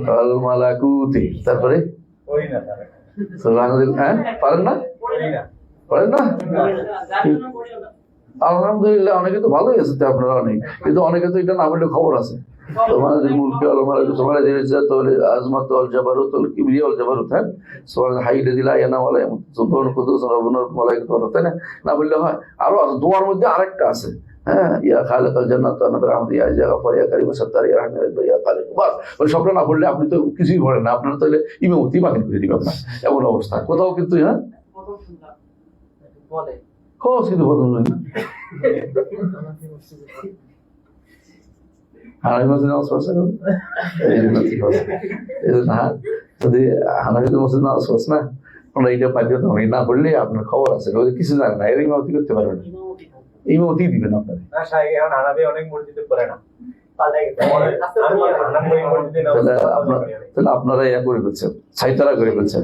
ওয়াল মালাকুতি, তারপরে সুবহানাল, হ্যাঁ পারেন না? আলহামদুলিল্লাহ, অনেকে তো ভালোই আছে আপনারা অনেক, কিন্তু অনেকে তো এটা না বললে খবর আছে। সুবহানাল মুলকি ওয়াল মালাকুতি সুবহানাল ইজ্জাত ওয়াল আজমাত ওয়াল জাবারুত ওয়াল কিবরিয়া ওয়াল জাবারুত, হ্যাঁ সুবহানাল হাইয়্যুল লা ইয়ানামু ওয়া লা ইয়ামুত সুবহানাল কুদ্দুস রাব্বুনাল মালাইকাতু ওয়ার রূহ, তাই না বললে হয়? আরো দোয়ার মধ্যে আরেকটা আছে, হ্যাঁ ইয়া খালিকাল জান্নাত ওয়া নাবির রাহমাতি, ইয়া জাগাফার, ইয়া কারীম সাত্তার, ইয়া রাহমান, ইয়া খালিক। বাস, ওই সবটা না পড়লে আপনি তো কিছুই পড়েন না, আপনার তাহলে ইমামতি বাতিল করে দিবে আপনার, এমন অবস্থা। কোথাও কিন্তু হ্যাঁ কিন্তু প্রথম যদি হানাফিতে মসজিদ নামাজ পড়ছ না, আমরা এইটা বাধ্যতামূলক না পড়লে আপনার খবর আছে, কিছু জানে না, এর ইমামতি করতে পারবে না, ইমামতি দিবেন আপনার। তাহলে আপনারা ইয়া করে ফেলছেন, ছাইতারা করে ফেলছেন।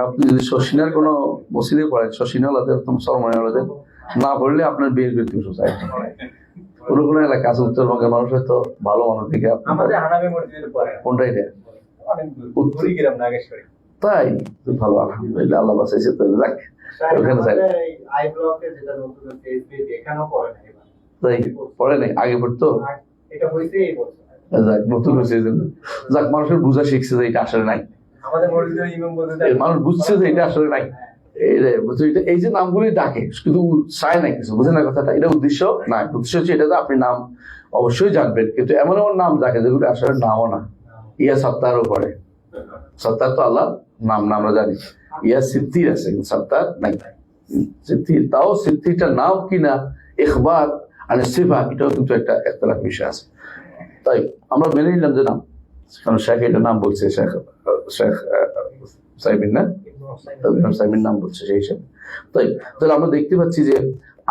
আপনি যদি শশিনার কোনো মসজিদে পড়েন, শশিনালাদের সরমনিয়ালাদের না পড়লে আপনার বিয়ে করতে সোসাই কোনো কোনো এলাকা আছে উত্তরবঙ্গের মানুষ হয়তো ভালো মানুষ দিকে কোনটা এটা তাই ভালো, আলহামদুলিল্লাহ, আল্লাহ বাঁচাইছে। তো যাক, ওখানে পড়ে নাই, আগে পড়তো, যাক নতুন হয়েছে, যাক মানুষের বুঝা শিখছে যে এটা আসলে নাই, মানুষ বুঝছে যে এটা আসলে নাই। এই যে নামগুলি ডাকে কিন্তু চায় না কিছু, বুঝে না কথাটা। এটা উদ্দেশ্য না, উদ্দেশ্য হচ্ছে এটা যে আপনি নাম অবশ্যই জানবেন, কিন্তু এমন এমন নাম ডাকে যেগুলো আসলে নামও না। ইয়া সত্তারও পড়ে, সত্তার তো আল্লাহ নাম না আমরা জানি। ইয়া সিদ্ধির আছে কিন্তু সত্তার নাই। সিদ্ধির, তাও সিদ্ধিটা নাম কিনা ইখবার আর সিফা, এটাও কিন্তু একটা একতলাফ বিষয় আছে। তাই আমরা মেনে নিলাম যে নাম, কারণ শেখ এটা নাম বলছে, শেখ সাইবিন না, সাইবিন নাম বলছে সেই হিসাবে। তাহলে আমরা দেখতে পাচ্ছি যে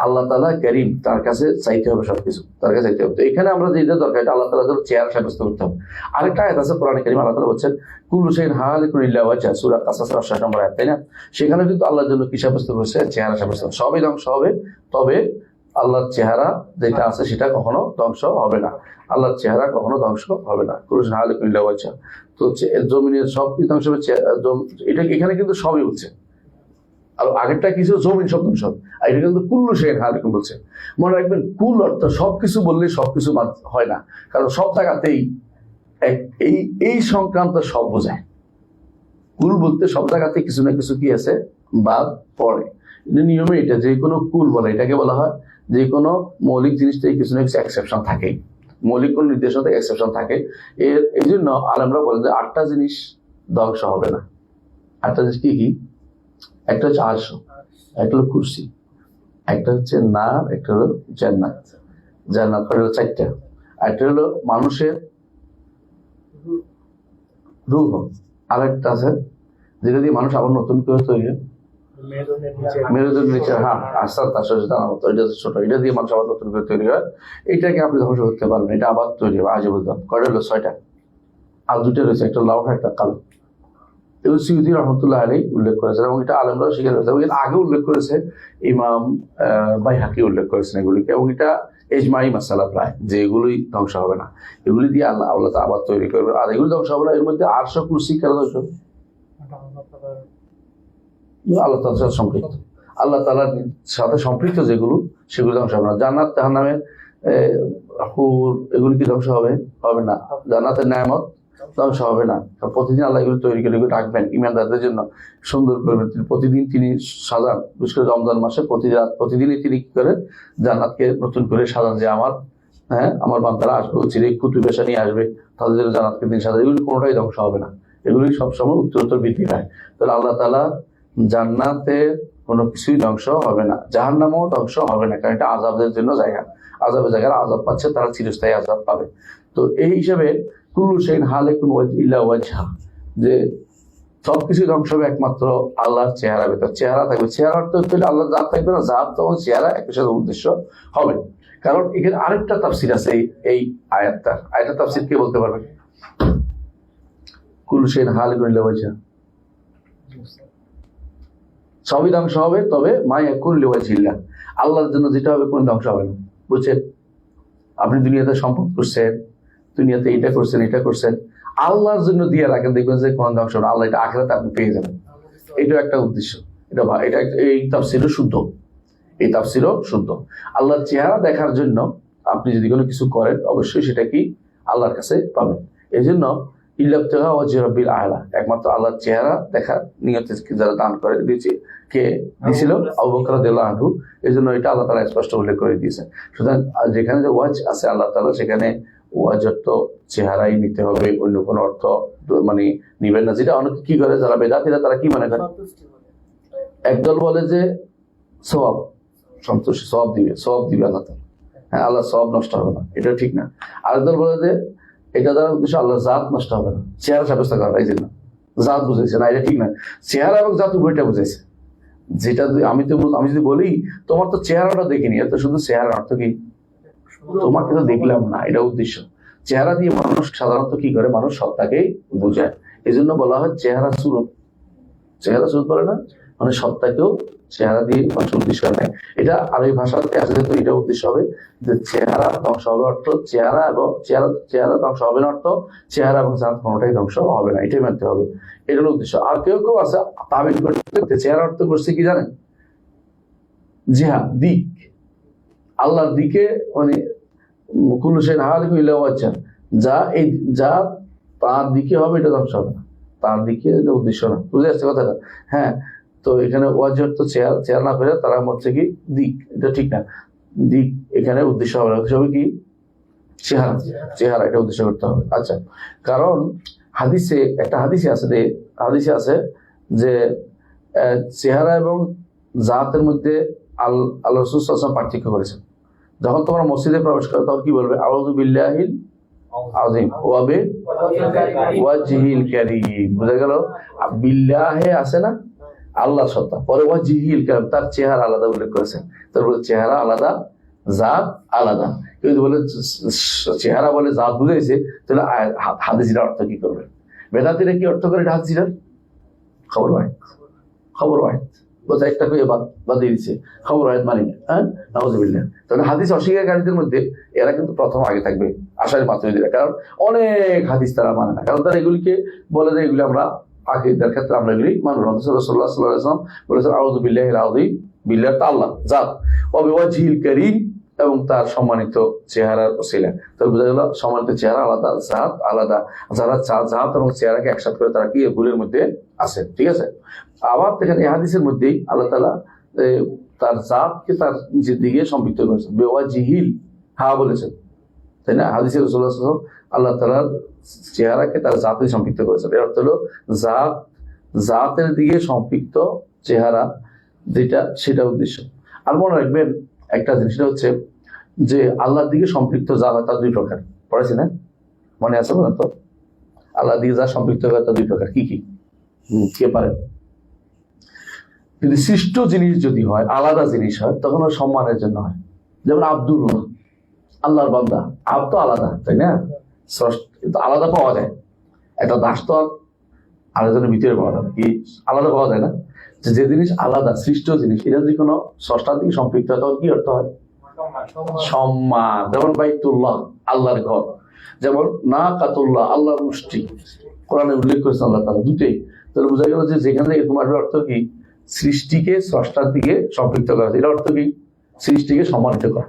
আল্লাহ তাআলা করিম, তার কাছে চাইতে হবে সবকিছু, তার কাছে চাইতে হবে। তো এখানে আমরা যেটা দরকার, এটা আল্লাহ তাআলা চেহারা সাব্যস্ত করতে হবে। আরেকটা আয়াত আছে কোরআনে কারীমে, আল্লাহ তাআলা বলছেন কুল্লু শাইইন হালিকুন ইল্লা ওয়াজহা, সূরা কাসাস 8 নম্বর আয়াত, তাই না? সেখানে কিন্তু আল্লাহর জন্য কি সাব্যস্ত করেছে? চেহারা সাব্যস্ত। সবই ধ্বংস হবে, তবে আল্লাহর চেহারা যেটা আছে সেটা কখনো ধ্বংস হবে না। আল্লাহর চেহারা কখনো ধ্বংস হবে না। কুল্লু শাইইন হালিকুন ইল্লা ওয়াজহা, তো জমিনের সব কি ধ্বংস হবে? এটা এখানে কিন্তু সবই হচ্ছে। আর আগেরটা কিছু জমিন সব ধ্বংস হবে, আর এটা কিন্তু কুল্লু শাইইন হালিকুন বলছে। মনে রাখবেন, কুল অর্থ সবকিছু বললে সবকিছু হয় না, কারণ সব জায়গাতেই এই সংক্রান্ত সব বোঝায়। কুল বলতে সব জায়গাতে কিছু না কিছু কি আছে বাদ পড়ে। নিয়মে এটা যে কোনো কুল বলে, এটাকে বলা হয় যে কোনো মৌলিক জিনিস থেকে কিছু না কিছু এক্সেপশন থাকে, মৌলিক কোন নির্দেশনা থেকে এক্সেপশন থাকে। এই জন্য আলেমরা বলেন যে 8টা জিনিস ধ্বংস হবে না। 8টা জিনিস কি কি? একটা হচ্ছে আরশ, একটা হলো কুরসি, একটা হচ্ছে নার, একটা হলো জান্নাত। জান্নাত হলো 4টা, একটা হলো মানুষের রূহ, আরেকটা আছে যেটা দিয়ে মানুষ আবার নতুন করে তৈরি মেরুদণ্ডের নিচে, হ্যাঁ, আস্তে আস্তে দানা মতো, এটা ছোট, এটা দিয়ে মানুষ আবার নতুন করে তৈরি হয়। এইটাকে আপনি ধ্বংস করতে পারবেন, এটা আবার তৈরি হবে। আজে বলতাম কয়টা হলো? 6টা। আর 2টা রয়েছে, একটা লাল একটা কালো। এগুলো সৈয়দি রহমতুল্লাহ আলাইহি উল্লেখ করেছেন এবং এটা আলেমরাও স্বীকার করেছে এবং এর আগে উল্লেখ করেছে ইমাম বাইহাকি উল্লেখ করেছেন এগুলিকে, এবং এটা ইজমাই মাসালা প্রায়, যে এগুলোই ধ্বংস হবে না, এগুলি দিয়ে আল্লাহ আবার তৈরি করবে। আর এগুলি ধ্বংস হবে না, এর মধ্যে আরশ কুরসি কেন ধ্বংস হবে? আল্লাহ তাআলার সাথে সম্পৃক্ত, আল্লাহ তাআলার সাথে সম্পৃক্ত যেগুলো, সেগুলো ধ্বংস হবে না। জান্নাত জাহান্নামের হুর এগুলি কি ধ্বংস হবে? হবে না। জান্নাতের নেয়ামত ধ্বংস হবে না। প্রতিদিন আল্লাহ এগুলো তৈরি করে এগুলো রাখবেন ইমানদারদের জন্য, সুন্দর করবেন। প্রতিদিন তিনি সাজান, বিশেষ করে রমজান মাসে প্রতিদিনই তিনি কি করেন? জান্নাতকে নতুন করে সাজান, যে আমার বান্দারা আসবে, চিরে কুতুব পেশা নিয়ে আসবে, তাদের জন্য জান্নাতকে দিন সাজান। এগুলি কোনোটাই ধ্বংস হবে না, এগুলি সবসময় উত্তরোত্তর বৃদ্ধি পায়। তাহলে আল্লাহ তাআলা জান্নাতে কোনো কিছুই ধ্বংস হবে না, জাহান্নামও ধ্বংস হবে না, কারণ এটা আযাবের জন্য জায়গা, আযাবের জায়গায় আযাব পাচ্ছে, তারা চিরস্থায়ী আযাব পাবে। তো এই হিসাবে কুল্লু শাইইন হালিকুন ইল্লা ওয়াজহা, যে সবকিছু ধ্বংস হবে একমাত্র আল্লাহর চেহারা ভেতর। চেহারা থাকবে, চেহারা অর্থ হচ্ছে আল্লাহর জাত থাকবে না, জাত তখন চেহারা একই সাথে উদ্দেশ্য হবে। কারণ এখানে আরেকটা তাফসীর আছে এই আয়াতটার তাফসীর কে বলতে পারবেন? কুল্লু শাইইন হালিকুন ইল্লা ওয়াজহা, সবই ধ্বংস হবে, তবে মা ইয়াকুন লিওয়াজহিল্লাহ, আল্লাহর জন্য যেটা হবে কোনো ধ্বংস হবে না। বুঝছেন? আপনি দুনিয়াতে সম্পদ করছেন, দুনিয়াতে এটা করছেন, এটা করছেন, আল্লাহর জন্য দিয়ে রাখেন, দেখবেন যে কোন ধ্বংস হবে না, আল্লাহ এটা আখিরাতে আপনি পেয়ে যাবেন। এটাও একটা উদ্দেশ্য। এটা এই তাফসীরও শুদ্ধ, এই তাফসীরও শুদ্ধ। আল্লাহর চেহারা দেখার জন্য আপনি যদি কোনো কিছু করেন, অবশ্যই সেটা কি আল্লাহর কাছে পাবেন। এই জন্য ইল্লাবতিগা ওয়াজহি রাব্বিল আ'লা, একমাত্র আল্লাহর চেহারা দেখার নিয়তে যারা দান করে দিয়েছে, কে দিয়েছিল? আবু বকর রাদিয়াল্লাহু আনহু। এই জন্য এটা আল্লাহ তাআলা স্পষ্ট উল্লেখ করে দিয়েছেন। সুতরাং যেখানে যে ওয়াজ আছে আল্লাহ তাআলা, সেখানে ওয়াজ অর্থ চেহারাই নিতে হবে, অন্য কোনো অর্থ মানে নিবেন না। যেটা অনেকে কি করে, যারা বেদাতীরা, তারা কি মনে করে? একদল বলে যে সওয়াব, সন্তুষ্টি, সওয়াব দিবে আল্লাহ তাআলা, হ্যাঁ, আল্লাহ সওয়াব নষ্ট হবে না, এটা ঠিক না। আরেকদল বলে যে এটা দ্বারা উদ্দেশ্য আল্লাহ জাত নষ্ট হবে না, চেহারা সাব্যস্ত করা, এই জন্য জাত বুঝাইছে না, এটা ঠিক না। চেহারা এবং জাত উভয়টা বুঝাইছে। যেটা আমি যদি বলি তোমার তো চেহারাটা দেখিনি, এটা শুধু চেহারার অর্থ কি? তোমাকে তো দেখলাম না, এটা উদ্দেশ্য। চেহারা দিয়ে মানুষ সাধারণত কি করে? মানুষ সত্তাকেই বোঝায়। এই জন্য বলা হয় চেহারা সুরত। চেহারা সুরত বলে না, মানে সত্তাকেও চেহারা দিয়ে মানুষ উদ্দেশ্য নেয়। এটা আরবি ভাষাতে আসলে তো এটা উদ্দেশ্য হবে যে চেহারা ধ্বংস হবে অর্থ, চেহারা এবং চেহারা ধ্বংস হবে না অর্থ চেহারা এবং জাত কোনোটাই ধ্বংস হবে না, এটাই মানতে হবে। এটা হলো উদ্দেশ্য। আর কেউ আছে তাবিল করতে চেহারা অর্থ করছে কি জানেন? জিহা, দিক, আল্লাহর দিকে, মানে কুল্লু শাইইন হালিকুন ইল্লা ওয়াজহা, যা তার দিকে হবে, এটা ধ্বংস হবে না, তার দিকে এটা উদ্দেশ্য না। বুঝে আসছে কথাটা? হ্যাঁ। তো এখানে ওয়াজহ তো চেয়ার না করে তারা হচ্ছে কি দিক, এটা ঠিক না। দিক এখানে উদ্দেশ্য হবে না, উদ্দেশ্য হবে কি? চেহারা, এটা উদ্দেশ্য করতে হবে। আচ্ছা, কারণ একটা হাদিসে আছে যে চেহারা এবং জাতের মধ্যে আল্লাহ রাসূল সাল্লাল্লাহু আলাইহি ওয়াসাল্লাম পার্থক্য করেছেন। যখন তোমরা মসজিদে প্রবেশ করো তখন কি বলবে? আউযু বিল্লাহিল আযীম ওয়া ওয়াজহিল কারীম। বুঝা গেল? বিল্লাহে আছে না আল্লাহ সত্তা, পরে ওয়াজহিল কারীম, তার চেহারা আলাদা উল্লেখ করেছেন। তারপরে চেহারা আলাদা, জাত আলাদা। কেউ যদি বলে চেহারা বলে জাত বুঝাইছে, তাহলে হাদিসের অর্থ কি করবে? বেদাতীরা কি অর্থ করে হাদিসের? খবর ওয়াহিদ বলতে একটা করে বাদ দিয়ে দিচ্ছে, খবর ওয়াহিদ মানি না। হ্যাঁ, নাউযুবিল্লাহ। তাহলে হাদিস অস্বীকারীদের মধ্যে এরা কিন্তু প্রথম আগে থাকবে, আশারি মাতুরিদীরা। কারণ অনেক হাদিস তারা মানে না, কারণ তারা এগুলিকে বলে যে এগুলি আমরা আকীদার ক্ষেত্রে আমরা এগুলি মানব না। রাসূলুল্লাহ সাল্লাল্লাহু আলাইহি ওয়াসাল্লাম বলেছেন আউযু বিল্লাহিল আযীম, বিল্লাহ তো আল্লাহ জাত, ওয়া বিওয়াজহিল কারীম, এবং তার সম্মানিত চেহারার ওসিলা। তাহলে বোঝা গেল সম্মানিত চেহারা আলাদা, জাত আলাদা। যারা জাত এবং চেহারাকে একসাথে করে তারা কি ভুলের মধ্যে আছে। ঠিক আছে? আবার দেখেন এই হাদিসের মধ্যেই আল্লাহ তাআলা তার জাতকে তার নিজের দিকে সম্পৃক্ত করেছেন, বিওয়াজহিল হা বলেছেন, তাই না? হাদিসে রাসূলুল্লাহ সাল্লাল্লাহু আলাইহি ওয়াসাল্লাম আল্লাহ তাআলার চেহারাকে তার জাতে সম্পৃক্ত করেছেন। এর অর্থ হলো জাতের দিকে সম্পৃক্ত চেহারা যেটা, সেটা উদ্দেশ্য। আর মনে রাখবেন একটা জিনিস, সেটা হচ্ছে যে আল্লাহর দিকে সম্পৃক্ত যা হয় তার দুই প্রকার। পড়েছি না? মনে আছে বলেন তো? আল্লাহর দিকে যা সম্পৃক্ত হয় তার দুই প্রকার। কি কি? কে পারেন? কিন্তু সৃষ্ট জিনিস যদি হয়, আলাদা জিনিস হয়, তখন ওই সম্মানের জন্য হয়। যেমন আব্দুল্লাহ, আল্লাহর বান্দা, আব তো আলাদা, তাই না? কিন্তু আলাদা পাওয়া যায়, একটা দাস তো আরেকজনের ভিতরে পাওয়া যায় কি, আলাদা পাওয়া যায় না। যে জিনিস আলাদা, সৃষ্ট জিনিস, এটা যদি কোনো স্রষ্টার দিকে সম্পৃক্ত হয় তখন কি অর্থ হয়? সম্মান। যেমন বাইতুল্লাহ, আল্লাহর ঘর। যেমন না কাতুল্লাহ, আল্লাহর মুষ্টি, কোরআনে উল্লেখ করেছেন আল্লাহ তাআলা, দুটোই। তাহলে বোঝা গেল যে যেখানে থেকে তোমার অর্থ কি, সৃষ্টিকে স্রষ্টার দিকে সম্পৃক্ত করা, এটা অর্থ কি, সৃষ্টিকে সম্মানিত করা।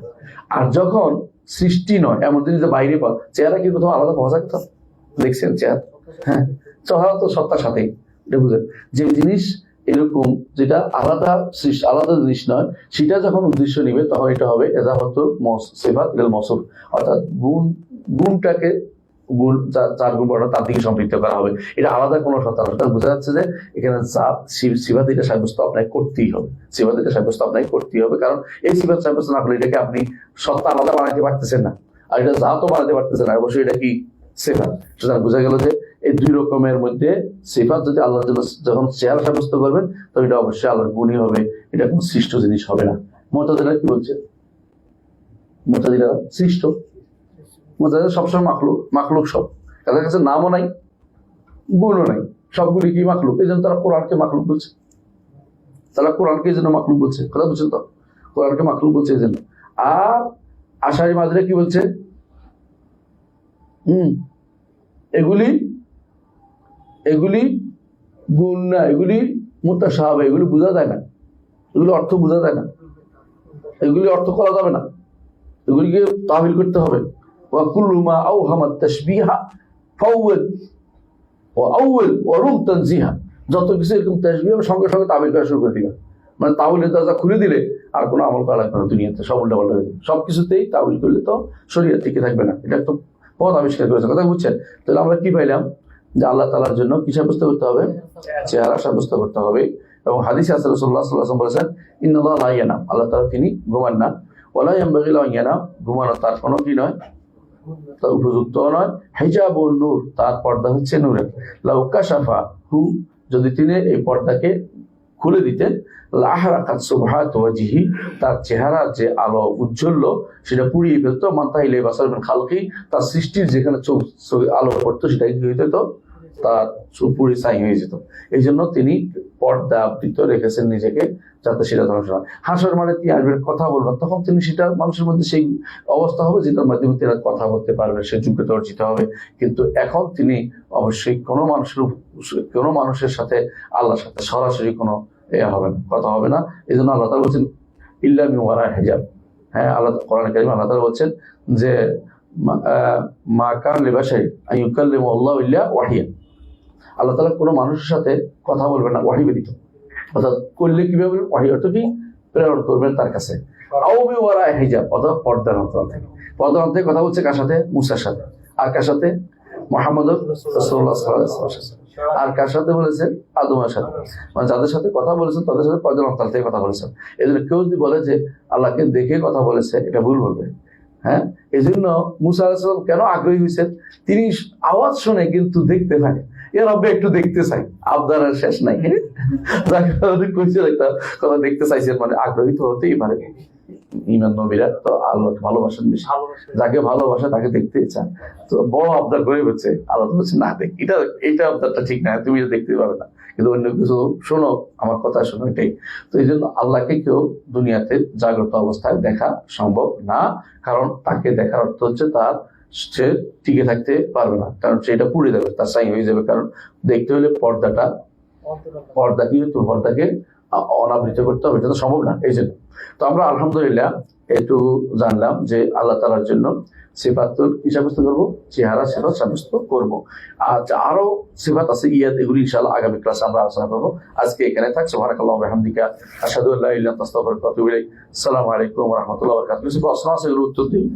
আর যখন সৃষ্টি নয় এমন জিনিস বাইরে পাওয়া, চেহারা কি কোথাও আলাদা পাওয়া যায়? কোথাও দেখছেন চেহারা? হ্যাঁ, চেহারা তো সত্তার সাথেই, এটা বুঝেন। যে জিনিস এরকম যেটা আলাদা আলাদা জিনিস নয়, সেটা যখন উদ্দেশ্য নিবে তখন এটা হবে এজাহাতুল সিফাত ইলাল মওসুফ, অর্থাৎ গুণটাকে যার গুণ বর্ণনা তার দিকে সম্পৃক্ত করা হবে। এটা আলাদা কোনো সত্তা নয়। তার বোঝা যাচ্ছে যে এখানে সিফাত এটা সাব্যস্ত আপনাকে করতেই হবে, সিফাত এটা সাব্যস্ত আপনাকে করতেই হবে। কারণ এই সিফাত সাব্যস্ত না করলে এটাকে আপনি সত্তা আলাদা বানাতে পারতেছেন না, আর এটা জাতও বানাতে পারতেছেন না, অবশ্যই এটা কি, সিফাত। সুতরাং বোঝা গেল যে এই দুই রকমের মধ্যে সিফাত যদি আল্লাহর জন্য যখন চেহারা সাব্যস্ত করবেন, তো এটা অবশ্যই আল্লাহর গুণই হবে, এটা কোনো সৃষ্ট জিনিস হবে না। মুতাজিলা কি বলছে? মুতাজিলা সৃষ্ট, মুতাজিলা সবসময় মাখলুক সব, তাদের কাছে নামও নাই, গুণও নাই, সবগুলি কি মাখলুক। এই জন্য তারা কোরআনকে মাখলুক বলছে, তারা কোরআনকে এই জন্য মাখলুক বলছে। কথা বুঝছেন তো? কোরআনকে মাখলুক বলছে এই জন্য। আর আশারি মাঝরে কি বলছে? এগুলি গুণ না, এগুলি মুতাশাবিহ, এগুলি বোঝা যায় না, এগুলি অর্থ বোঝা যায় না, এগুলি অর্থ করা যাবে না, এগুলিকে তাহবিল করতে হবে। ওয়া কুল্লু মা আওহামাত তাশবিহা ফাওয়াল ওয়া আউয়াল ওয়া রুম তানজিহা, যত কিছু এরকম তাশবিহ সঙ্গে সঙ্গে তাহবিল করা শুরু করে দিবে। মানে তাহবিলের দরজা খুলে দিলে আর কোনো আমল করা লাগবে না দুনিয়াতে, সব উল্টাপাল্টা হয়ে যাবে। সবকিছুতেই তাহবিল করলে তো শরীয়ত টিকে থাকবে না। এটা একটা পথ আবিষ্কার করেছে, কথা বুঝছেন? তাহলে আমরা কি পাইলাম? যে আল্লাহ তাআলার জন্য কি সাব্যস্ত করতে হবে? চেহারা সাব্যস্ত করতে হবে। এবং হাদিসে আছে রাসূলুল্লাহ সাল্লাল্লাহু আলাইহি ওয়াসাল্লাম বলেছেন, ইন্নাল্লাহা লা ইয়ানাম, আল্লাহ তাআলা তিনি ঘুমান না, ওয়ালা ইয়ানবাগি লাহু আন ইয়ানাম, ঘুমানো তার কোনো কি নয়, তার উপযুক্ত নয়। হিজাবুন নূর, তার পর্দা হচ্ছে নূরের। লাউ কাশাফা হু, যদি তিনি এই পর্দাকে খুলে দিতেন, লাহরাকাত সুবহাত ওয়াজহি, তার চেহারা যে আলো উজ্জ্বল সেটা পুড়িয়ে ফেলতো। মানতাহিলে বাসার মিন খালকি, তার সৃষ্টির যেখানে চোখ আলো পড়তো সেটা কি হইতো, তো তার চোখ পুড়ে ছাই হয়ে যেত। এই জন্য তিনি পর্দা আবৃত রেখেছেন নিজেকে, যাতে সেটা ধ্বংস হয়। হাসর মাঠে তিনি আসবেন, কথা বলবেন, তখন তিনি সেটা মানুষের মধ্যে সেই অবস্থা হবে যেটার মাধ্যমে তিনি কথা বলতে পারবেন, সে যোগ্যতা অর্জিত হবে। কিন্তু এখন তিনি অবশ্যই কোনো মানুষের সাথে, আল্লাহর সাথে সরাসরি কোনো হবে না, কথা হবে না। এই জন্য আল্লাহ তাআলা বলছেন ইল্লা মিন ওয়ারাই হিজাব। হ্যাঁ, আল্লাহ কোরআনে কারিমে আল্লাহ তাআলা বলছেন যে মা কান লিবাশারিন আন ইউকাল্লিমু আল্লাহু ইল্লা ওয়াহিয়া, আল্লাহ তাআলা কোনো মানুষের সাথে কথা বলবেন না ওয়াহি ব্যতীত। অর্থাৎ করলে কিভাবে বলবেন? ওয়াহি অর্থ কি, প্রেরণ করবেন তার কাছে। আও মিন ওয়ারাই হিজাব, অথবা পর্দার অন্তর থেকে। পর্দার অন্তর থেকে কথা বলছে কার সাথে? মুসার সাথে। আর কার সাথে? মুহাম্মদ রাসূলুল্লাহ সাল্লাল্লাহু আলাইহি ওয়াসাল্লাম। আর কার সাথে বলেছেন? আদমের সাথে। মানে যাদের সাথে কথা বলেছেন তাদের সাথে পর্দার অন্তর থেকে কথা বলেছেন। এই জন্য কেউ যদি বলে যে আল্লাহকে দেখে কথা বলেছে, এটা ভুল বলবে। হ্যাঁ, এই জন্য মুসা আলাইহিস সালাম কেন আগ্রহী হয়েছেন? তিনি আওয়াজ শুনে কিন্তু দেখতে পান, এ রব্বে একটু দেখতে চাই, আবদারের শেষ নাই। কইছিল একটা কথা, দেখতে চাইছেন মানে আগ্রহী তো হতেই পারে। ইমান নবীরা তো আল্লাহকে ভালোবাসেন বেশি, যাকে ভালোবাসে তাকে দেখতে চান, তো বড় আবদার করে হচ্ছে। আল্লাহ বলছে না, দেখ এটা আবদারটা ঠিক না, তুমি দেখতে পাবে না, কিন্তু অন্য কিছু শোনো, আমার কথা শোনো, এটাই। তো এই জন্য আল্লাহকে কেউ দুনিয়াতে জাগ্রত অবস্থায় দেখা সম্ভব না, কারণ তাকে দেখার অর্থ হচ্ছে সে টিকে থাকতে পারবে না, কারণ সেটা পুড়ে যাবে, তার ছাই হয়ে যাবে। কারণ দেখতে হলে পর্দাকে অনাবৃত করতে হবে, এটা তো সম্ভব না। এই জন্য তো আমরা আলহামদুলিল্লাহ একটু জানলাম যে আল্লাহ তাআলার জন্য সিফাতুল কি সাব্যস্ত করবো, চেহারা সিফাত সাব্যস্ত করবো। আর আরো সিফাত আছে ইয়াত, এগুলি ইনশাআল্লাহ আগামী ক্লাসে আমরা আলোচনা করবো। আজকে এখানে থাক। সুবহানাকাল্লাহু ওয়া বিহামদিকা আশহাদু আল্লা ইলাহা ইল্লা আনতা আস্তাগফিরুকা ওয়া আতুবু ইলাইক। আসসালামু আলাইকুম ওয়া রাহমাতুল্লাহি ওয়া বারাকাতুহু। কিছু প্রশ্ন আছে, এগুলো উত্তর দিই।